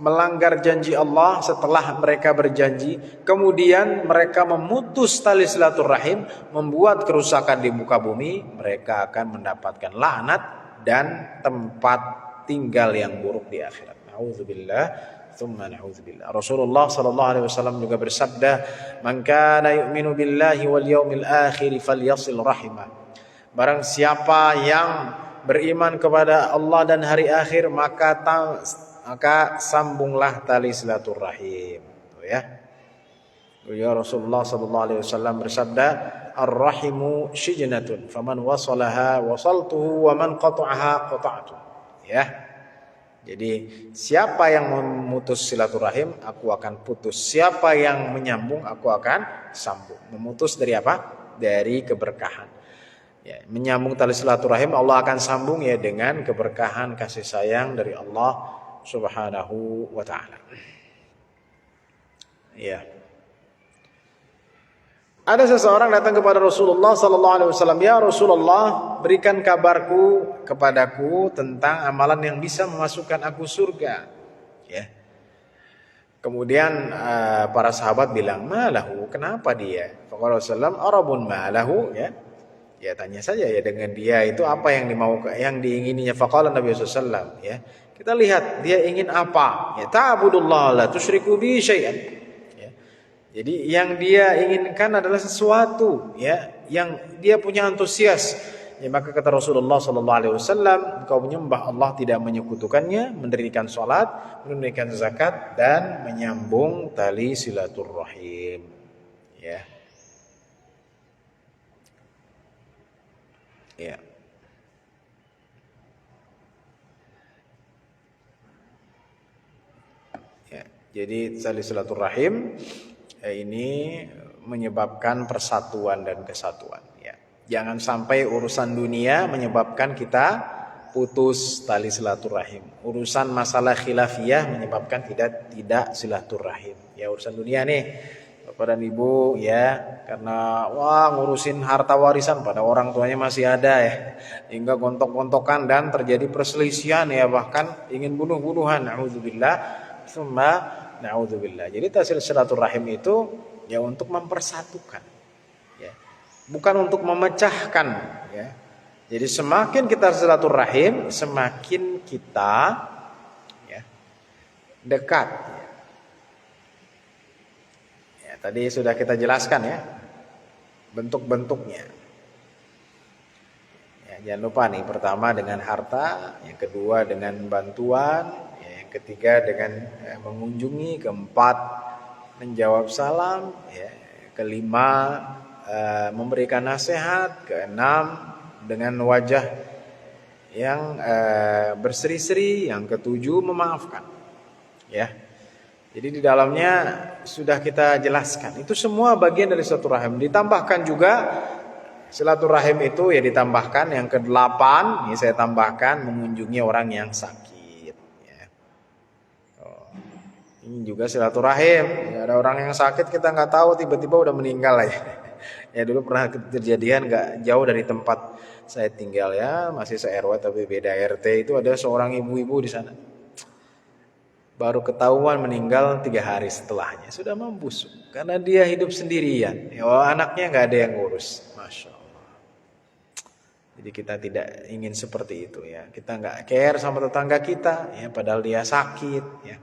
melanggar janji Allah setelah mereka berjanji, kemudian mereka memutus tali silaturahim, membuat kerusakan di muka bumi, mereka akan mendapatkan laknat dan tempat tinggal yang buruk di akhirat. Nauzubillah. Rasulullah sallallahu alaihi wasallam juga bersabda, "Man kana yu'minu billahi wal yawmil akhir falyasil rahimah." Barang siapa yang beriman kepada Allah dan hari akhir, maka sambunglah tali silaturahim. Tuh ya. Ya Rasulullah sallallahu alaihi wasallam bersabda, "Ar-rahimu shijnatun, faman wasalaha wasaltuhu wa man qata'aha qata'tu." Ya. Jadi siapa yang memutus silaturahim, aku akan putus. Siapa yang menyambung, aku akan sambung. Memutus dari apa? Dari keberkahan. Ya, menyambung tali silaturahim Allah akan sambung ya dengan keberkahan kasih sayang dari Allah Subhanahu wa taala. Ya. Ada seseorang datang kepada Rasulullah sallallahu alaihi wasallam, "Ya Rasulullah, berikan kabarku kepadaku tentang amalan yang bisa memasukkan aku surga." Ya. Kemudian para sahabat bilang, "Malahu? Kenapa dia?" Faqala Rasulullah, "Arabun malahu?" Ya. Ya tanya saja ya dengan dia itu apa yang diingininya. Faqala Nabi sallallahu alaihi wasallam, ya. Kita lihat dia ingin apa? Ya, ta'budullah la tusyriku bi syai'an. Jadi yang dia inginkan adalah sesuatu ya yang dia punya antusias. Ya, maka kata Rasulullah sallallahu alaihi wasallam, engkau menyembah Allah tidak menyekutukannya, mendirikan salat, menunaikan zakat dan menyambung tali silaturrahim. Ya. Ya. Ya. Jadi tali silaturrahim ini menyebabkan persatuan dan kesatuan ya. Jangan sampai urusan dunia menyebabkan kita putus tali silaturahim. Urusan masalah khilafiyah menyebabkan tidak silaturahim. Ya urusan dunia nih Bapak dan Ibu ya, karena ngurusin harta warisan pada orang tuanya masih ada ya. Hingga gontok-gontokan dan terjadi perselisihan ya, bahkan ingin bunuh-bunuhan. Nauzubillah. Na'udzubillah. Jadi tali silaturahim itu ya untuk mempersatukan, ya. Bukan untuk memecahkan, ya. Jadi semakin kita silaturahim, semakin kita ya, dekat. Ya, tadi sudah kita jelaskan ya bentuk-bentuknya. Ya, jangan lupa nih, pertama dengan harta, yang kedua dengan bantuan, ketiga dengan mengunjungi, keempat menjawab salam, ya, kelima memberikan nasihat, keenam dengan wajah yang berseri-seri, yang ketujuh memaafkan. Ya. Jadi di dalamnya sudah kita jelaskan. Itu semua bagian dari silaturahim. Ditambahkan juga silaturahim itu ya ditambahkan yang ke-8, ini saya tambahkan mengunjungi orang yang sakit. Ini juga silaturahim. Ya, ada orang yang sakit kita nggak tahu tiba-tiba udah meninggal aja. Ya dulu pernah kejadian nggak jauh dari tempat saya tinggal ya, masih se-RW tapi beda RT, itu ada seorang ibu-ibu di sana. Baru ketahuan meninggal 3 hari setelahnya sudah membusuk karena dia hidup sendirian. Ya, anaknya nggak ada yang ngurus. Masya Allah. Jadi kita tidak ingin seperti itu ya. Kita nggak care sama tetangga kita ya, padahal dia sakit ya.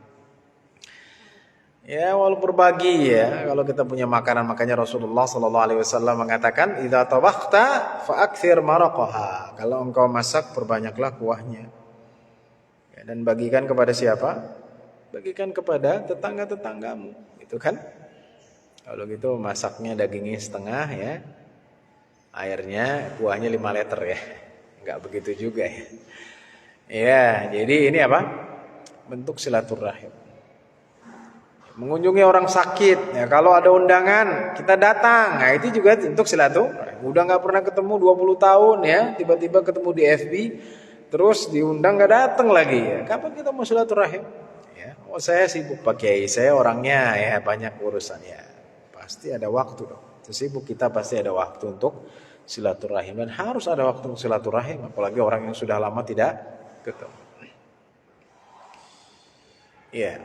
Ya walaupun berbagi ya, kalau kita punya makanan, makanya Rasulullah sallallahu alaihi wasallam mengatakan, "Idza tabakhta fa'akthir maraqaha." Kalau engkau masak, perbanyaklah kuahnya. Ya, dan bagikan kepada siapa? Bagikan kepada tetangga-tetanggamu, gitu kan? Kalau gitu masaknya dagingnya setengah ya. Airnya kuahnya 5 liter ya. Enggak begitu juga ya. Ya, jadi ini apa? Bentuk silaturahim. Mengunjungi orang sakit ya, kalau ada undangan kita datang. Nah itu juga untuk silaturahim. Udah nggak pernah ketemu 20 tahun ya, tiba-tiba ketemu di FB, terus diundang nggak datang lagi ya. Kapan kita mau silaturahim? Ya, oh saya sibuk Pak Kiai, saya orangnya ya banyak urusan ya. Pasti ada waktu dong. Sesibuk kita pasti ada waktu untuk silaturahim, dan harus ada waktu untuk silaturahim, apalagi orang yang sudah lama tidak ketemu. Iya.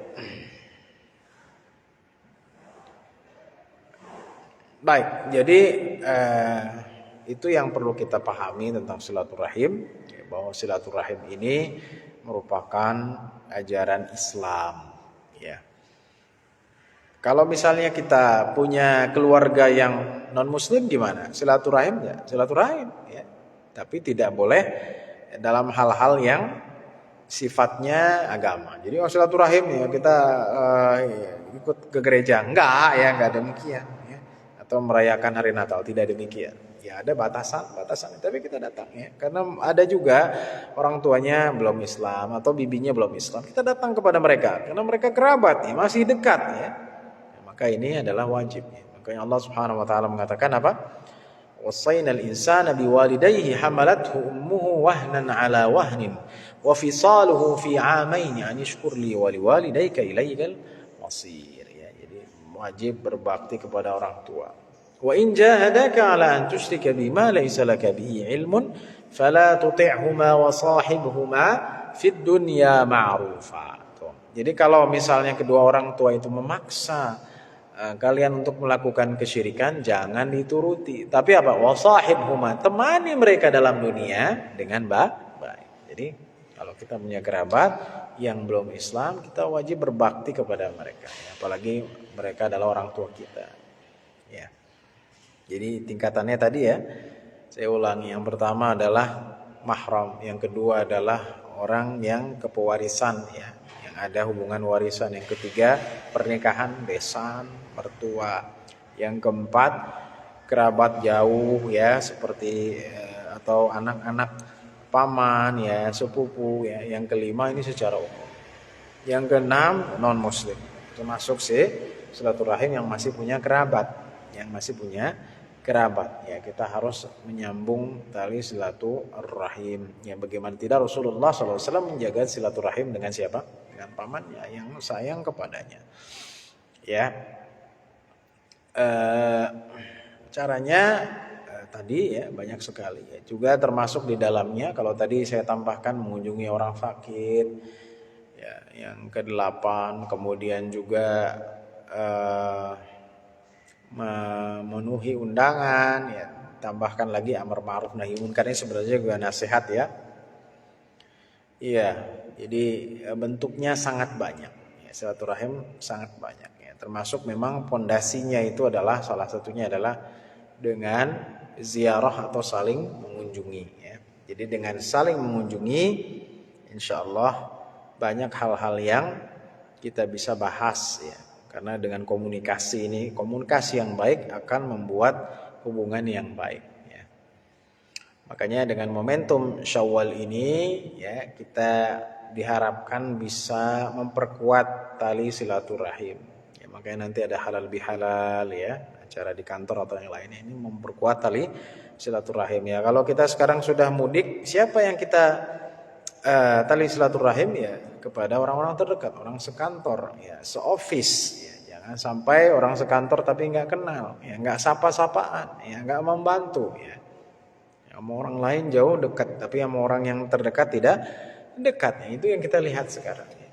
Baik, jadi itu yang perlu kita pahami tentang silaturahim, bahwa silaturahim ini merupakan ajaran Islam. Ya. Kalau misalnya kita punya keluarga yang non Muslim gimana? Silaturahim ya, silaturahim. Ya. Tapi tidak boleh dalam hal-hal yang sifatnya agama. Jadi silaturahim ya kita ikut ke gereja, enggak demikian ya. Atau merayakan hari Natal, tidak demikian. Ya ada batasan, tapi kita datang ya. Karena ada juga orang tuanya belum Islam atau bibinya belum Islam, kita datang kepada mereka karena mereka kerabat ya, masih dekat ya. Maka ini adalah wajib ya. Makanya Allah Subhanahu wa taala mengatakan apa? Wassaynal insana biwalidayhi hamalathu ummuhu wahnan ala wahnin wa fisaluhu fi 'amain an ishkur li wa liwalidayka ilaykal masir ya. Jadi wajib berbakti kepada orang tua. Wa in jahadaka 'ala an tusyrika bima laysa laka bihi 'ilmun fala tuti'huma wa shahibhuma fid dunya ma'rufa. Jadi kalau misalnya kedua orang tua itu memaksa kalian untuk melakukan kesyirikan, jangan dituruti. Tapi apa? Wasahibhuma, temani mereka dalam dunia dengan baik. Jadi kalau kita punya kerabat yang belum Islam, kita wajib berbakti kepada mereka. Apalagi mereka adalah orang tua kita. Ya. Jadi tingkatannya tadi ya, saya ulangi. Yang pertama adalah mahram, yang kedua adalah orang yang kepewarisan ya, yang ada hubungan warisan. Yang ketiga pernikahan, besan, mertua. Yang keempat kerabat jauh ya, seperti atau anak-anak paman ya, sepupu ya. Yang kelima ini secara umum. Yang keenam non muslim, termasuk silaturahim yang masih punya kerabat, ya. Kita harus menyambung tali silaturahim ya. Bagaimana tidak Rasulullah SAW menjaga silaturahim dengan siapa? Dengan pamannya yang sayang kepadanya ya. Caranya tadi ya banyak sekali ya. Juga termasuk di dalamnya kalau tadi saya tambahkan mengunjungi orang fakir ya, yang ke-8, kemudian juga memenuhi undangan ya, tambahkan lagi amar ma'ruf nahi munkar, ini sebenarnya juga nasihat ya. Iya, jadi bentuknya sangat banyak ya, silaturahim sangat banyak. Termasuk memang pondasinya itu adalah salah satunya adalah dengan ziarah atau saling mengunjungi ya. Jadi dengan saling mengunjungi insya Allah banyak hal-hal yang kita bisa bahas ya. Karena dengan komunikasi yang baik akan membuat hubungan yang baik ya. Makanya dengan momentum Syawal ini ya, kita diharapkan bisa memperkuat tali silaturahim. Makanya nanti ada halal bihalal ya, acara di kantor atau yang lainnya, ini memperkuat tali silaturahim ya. Kalau kita sekarang sudah mudik, siapa yang kita tali silaturahim ya? Kepada orang-orang terdekat, orang sekantor ya, seoffice ya. Jangan sampai orang sekantor tapi nggak kenal ya, nggak sapa-sapaan ya, nggak membantu ya. Sama orang lain jauh dekat, tapi sama orang yang terdekat tidak dekat. Itu yang kita lihat sekarang.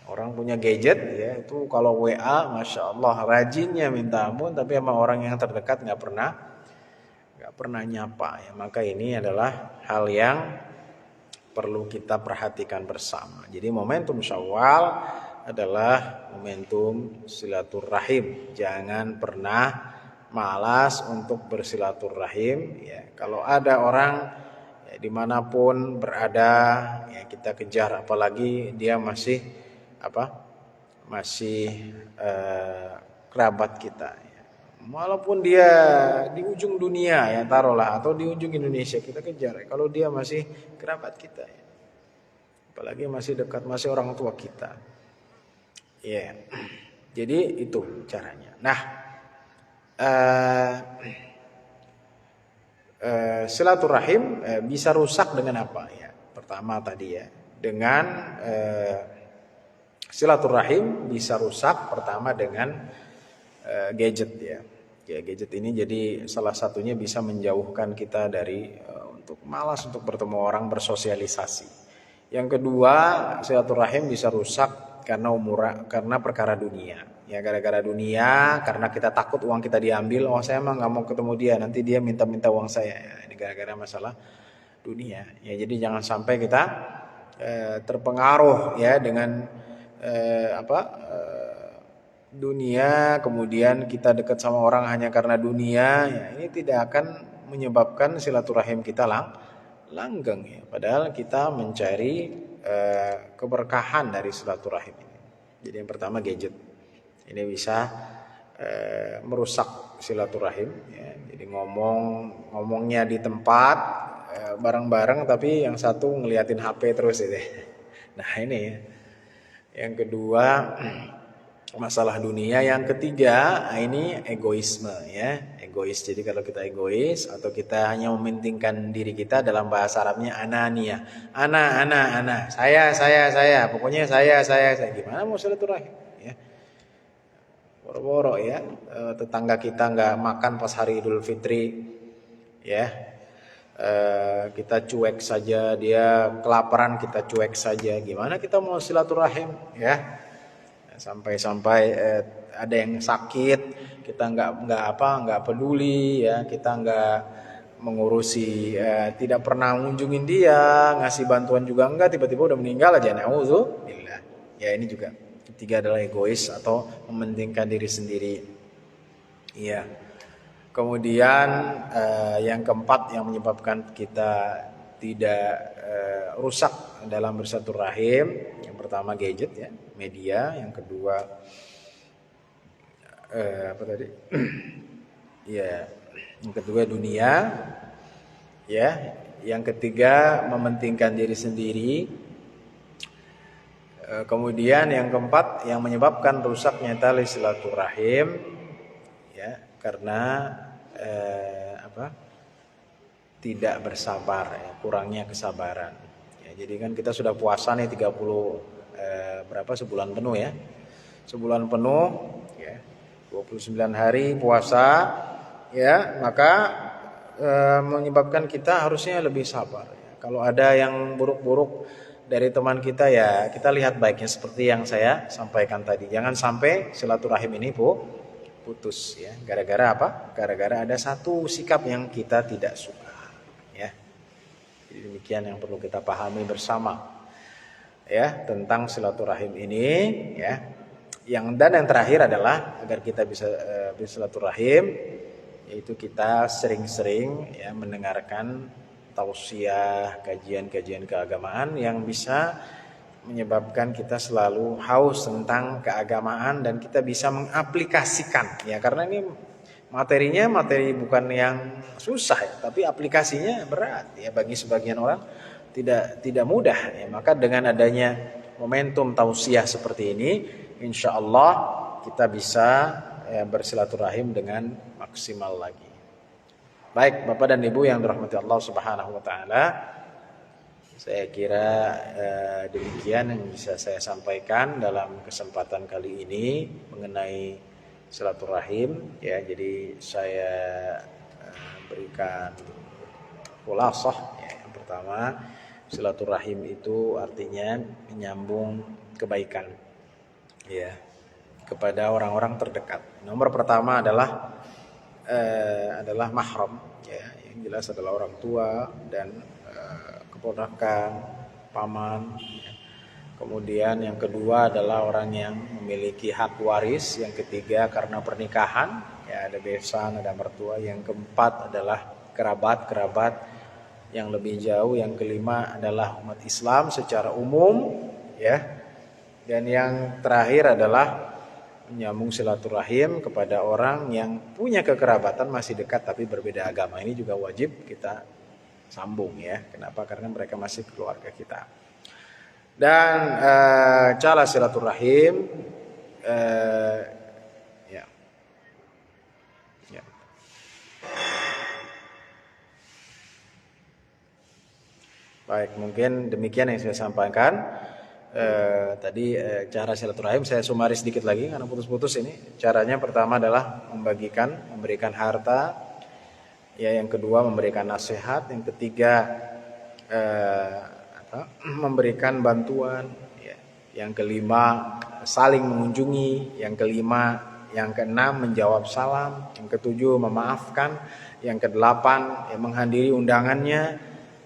Orang punya gadget ya, itu kalau WA Masya Allah rajinnya minta ampun, tapi sama orang yang terdekat nggak pernah nyapa ya. Maka ini adalah hal yang perlu kita perhatikan bersama. Jadi momentum Syawal adalah momentum silaturahim. Jangan pernah malas untuk bersilaturahim ya. Kalau ada orang ya, dimanapun berada ya, kita kejar, apalagi dia masih kerabat kita ya. Walaupun dia di ujung dunia ya, taruhlah, atau di ujung Indonesia, kita kejar kalau dia masih kerabat kita ya. Apalagi masih dekat, masih orang tua kita ya. Jadi itu caranya. Nah silaturahim bisa rusak dengan apa ya? Pertama tadi ya, dengan silaturahim bisa rusak pertama dengan gadget ya. Ya gadget ini jadi salah satunya bisa menjauhkan kita dari untuk malas untuk bertemu orang, bersosialisasi. Yang kedua, silaturahim bisa rusak karena perkara dunia. Ya gara-gara dunia, karena kita takut uang kita diambil. Oh saya mah nggak mau ketemu dia, nanti dia minta uang saya. Ya, ini gara-gara masalah dunia. Ya jadi jangan sampai kita terpengaruh ya dengan dunia, kemudian kita dekat sama orang hanya karena dunia ya, ini tidak akan menyebabkan silaturahim kita langgeng ya. Padahal kita mencari keberkahan dari silaturahim ini. Jadi yang pertama gadget. Ini bisa merusak silaturahim ya. Jadi ngomongnya di tempat bareng-bareng tapi yang satu ngeliatin HP terus itu. Nah, ini ya. Yang kedua masalah dunia, yang ketiga ini egoisme ya, egois. Jadi kalau kita egois atau kita hanya mementingkan diri kita, dalam bahasa Arabnya anania, ana, saya, pokoknya saya, gimana mau silaturahim ya? Boro-boro ya, tetangga kita nggak makan pas hari Idul Fitri ya, kita cuek saja, dia kelaparan kita cuek saja, gimana kita mau silaturahim ya? Sampai ada yang sakit kita nggak peduli ya, kita nggak mengurusi, tidak pernah mengunjungin dia, ngasih bantuan juga enggak, tiba-tiba udah meninggal aja, naudzubillah ya. Ini juga ketiga adalah egois atau mementingkan diri sendiri ya. Kemudian yang keempat yang menyebabkan kita tidak rusak dalam bersilaturahim, yang pertama gadget ya, media, yang kedua apa tadi ya, yang kedua dunia ya, yang ketiga mementingkan diri sendiri, kemudian yang keempat yang menyebabkan rusaknya tali silaturahim ya, karena tidak bersabar ya, kurangnya kesabaran ya. Jadi kan kita sudah puasa nih 30 sebulan penuh ya, sebulan penuh ya, 29 hari puasa ya, maka menyebabkan kita harusnya lebih sabar ya. Kalau ada yang buruk-buruk dari teman kita ya, kita lihat baiknya, seperti yang saya sampaikan tadi, jangan sampai silaturahim ini putus ya, gara-gara apa? Gara-gara ada satu sikap yang kita tidak suka ya. Jadi demikian yang perlu kita pahami bersama ya tentang silaturahim ini ya. Yang terakhir adalah agar kita bisa bersilaturahim, yaitu kita sering-sering ya mendengarkan tausiah, kajian-kajian keagamaan yang bisa menyebabkan kita selalu haus tentang keagamaan dan kita bisa mengaplikasikan ya, karena ini materinya materi bukan yang susah ya, tapi aplikasinya berat ya, bagi sebagian orang tidak mudah ya. Maka dengan adanya momentum tausiah seperti ini, insya Allah kita bisa ya, bersilaturahim dengan maksimal lagi. Baik Bapak dan Ibu yang dirahmati Allah Subhanahu wa taala, saya kira demikian yang bisa saya sampaikan dalam kesempatan kali ini mengenai silaturahim ya. Jadi saya berikan khulasah ya. Yang pertama, silaturahim itu artinya menyambung kebaikan ya kepada orang-orang terdekat. Nomor pertama adalah mahram ya, yang jelas adalah orang tua dan keponakan, paman ya. Kemudian yang kedua adalah orang yang memiliki hak waris, yang ketiga karena pernikahan ya, ada besan, ada mertua, yang keempat adalah kerabat yang lebih jauh, yang kelima adalah umat Islam secara umum ya, dan yang terakhir adalah menyambung silaturahim kepada orang yang punya kekerabatan masih dekat tapi berbeda agama. Ini juga wajib kita sambung ya. Kenapa? Karena mereka masih keluarga kita. Dan cara silaturahim ya. Baik, mungkin demikian yang saya sampaikan. Tadi cara silaturahim saya sumari sedikit lagi karena putus-putus ini. Caranya pertama adalah memberikan harta ya, yang kedua memberikan nasihat, yang ketiga memberikan bantuan ya, yang kelima saling mengunjungi, yang keenam menjawab salam, yang ketujuh memaafkan, yang kedelapan ya, menghadiri undangannya,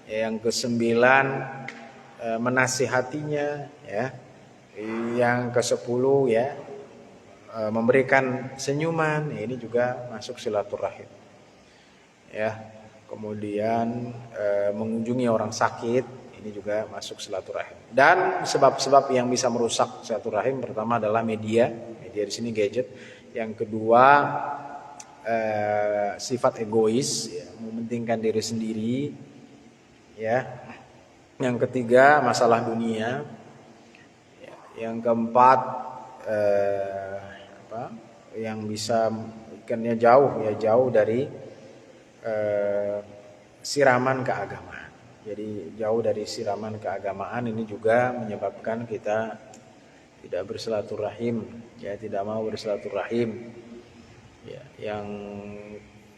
yang kesembilan menasihatinya ya, yang ke-10 ya memberikan senyuman ya, ini juga masuk silaturahim ya. kemudian mengunjungi orang sakit, ini juga masuk silaturahim. Dan sebab-sebab yang bisa merusak silaturahim pertama adalah media di sini gadget. Yang kedua sifat egois, ya, mementingkan diri sendiri, ya. Yang ketiga masalah dunia. Yang keempat yang bisa ikannya jauh dari siraman keagamaan. Jadi jauh dari siraman keagamaan ini juga menyebabkan kita tidak bersilaturahim, ya, tidak mau bersilaturahim. Ya,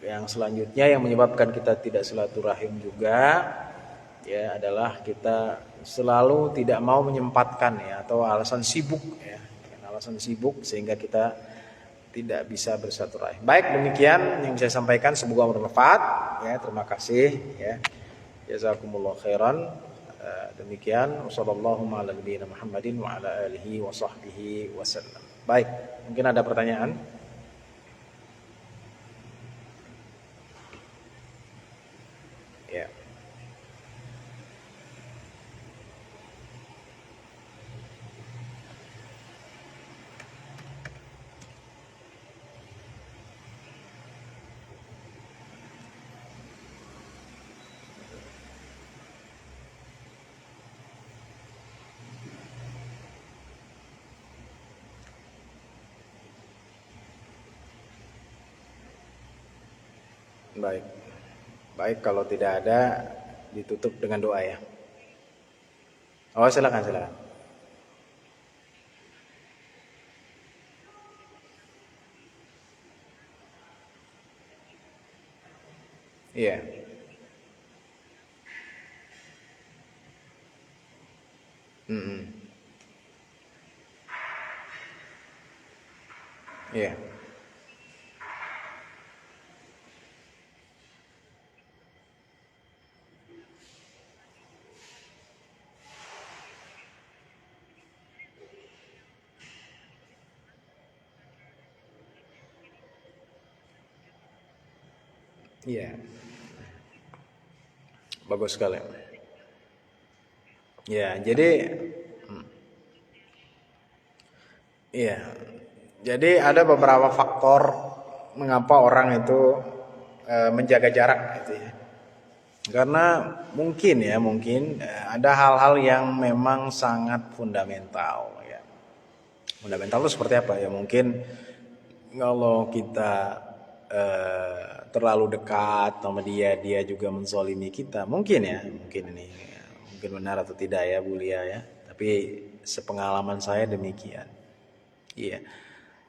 yang selanjutnya yang menyebabkan kita tidak silaturahim juga, ya, adalah kita selalu tidak mau menyempatkan, ya, atau alasan sibuk, ya, alasan sibuk sehingga kita tidak bisa bersilaturahim. Baik, demikian yang saya sampaikan, semoga bermanfaat, ya. Terima kasih, ya. Jazakumullah khairan. Demikian, wassallallahu ala nabiyina Muhammadin wa ala alihi wa sahbihi wasallam. Baik, mungkin ada pertanyaan? Ya. Baik. Baik, kalau tidak ada ditutup dengan doa, ya. Oh, silakan. Iya. Iya. Iya. Bagus sekali. Ya, jadi iya. Jadi ada beberapa faktor mengapa orang itu menjaga jarak gitu, ya. Karena mungkin ada hal-hal yang memang sangat fundamental, ya. Fundamental itu seperti apa, ya? Mungkin kalau kita terlalu dekat sama dia juga menzolimi kita, mungkin ini mungkin benar atau tidak, ya, Bu Lia, ya. Tapi sepengalaman saya demikian. Iya.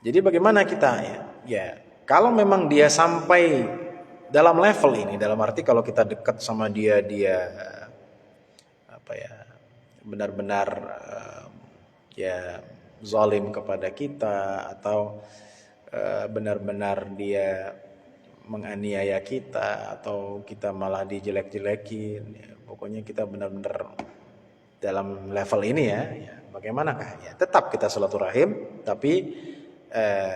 Jadi bagaimana kita, ya? Ya, kalau memang dia sampai dalam level ini, dalam arti kalau kita dekat sama dia benar-benar ya zalim kepada kita, atau benar-benar dia menganiaya kita, atau kita malah dijelek-jelekin, ya, pokoknya kita benar-benar dalam level ini, ya, bagaimanakah, ya, tetap kita silaturahim, tapi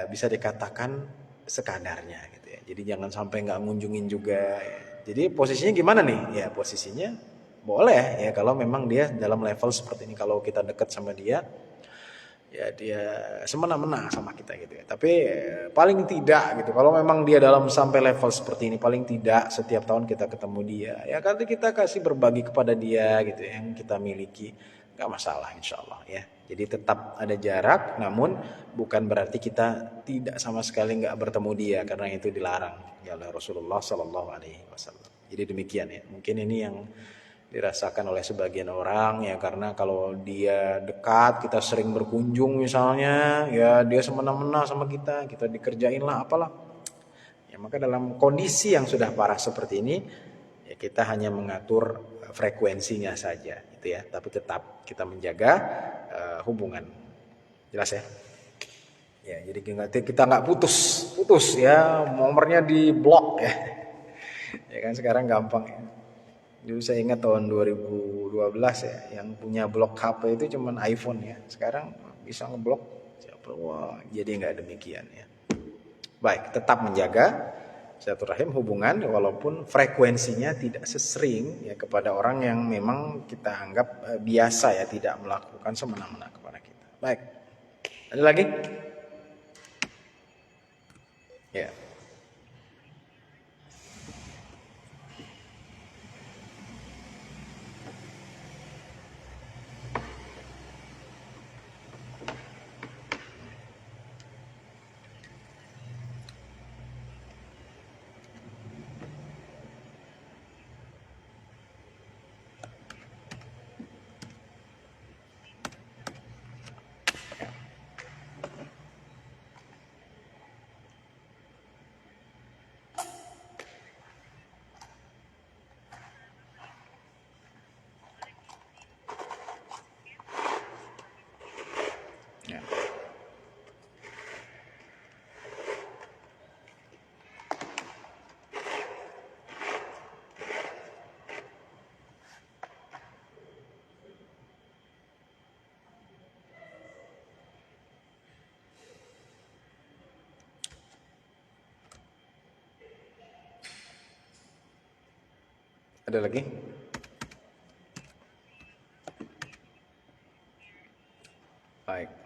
bisa dikatakan sekadarnya gitu, ya. Jadi jangan sampai nggak ngunjungin juga, ya. Jadi posisinya gimana nih? Ya, posisinya boleh, ya, kalau memang dia dalam level seperti ini. Kalau kita dekat sama dia, ya, dia semena-mena sama kita gitu, ya. Tapi paling tidak gitu, kalau memang dia dalam sampai level seperti ini, paling tidak setiap tahun kita ketemu dia, ya, karena kita kasih berbagi kepada dia gitu, yang kita miliki, nggak masalah, insya Allah, ya. Jadi tetap ada jarak, namun bukan berarti kita tidak sama sekali nggak bertemu dia, karena itu dilarang ya oleh Rasulullah Sallallahu Alaihi Wasallam. Jadi demikian, ya. Mungkin ini yang dirasakan oleh sebagian orang, ya, karena kalau dia dekat, kita sering berkunjung misalnya, ya, dia semena-mena sama kita dikerjain lah apalah, ya. Maka dalam kondisi yang sudah parah seperti ini, ya, kita hanya mengatur frekuensinya saja gitu, ya, tapi tetap kita menjaga hubungan. Jelas, ya? Ya, jadi kita nggak putus, ya, nomornya di blok, ya. Ya kan sekarang gampang, ya. Dulu saya ingat tahun 2012, ya, yang punya blok HP itu cuman iPhone, ya. Sekarang bisa ngeblok siapa? Wah, jadi nggak demikian, ya. Baik, tetap menjaga silaturahim hubungan walaupun frekuensinya tidak sesering ya kepada orang yang memang kita anggap biasa ya, tidak melakukan semena-mena kepada kita. Baik. Ada lagi? Ya. Ya. Ada lagi? Baik.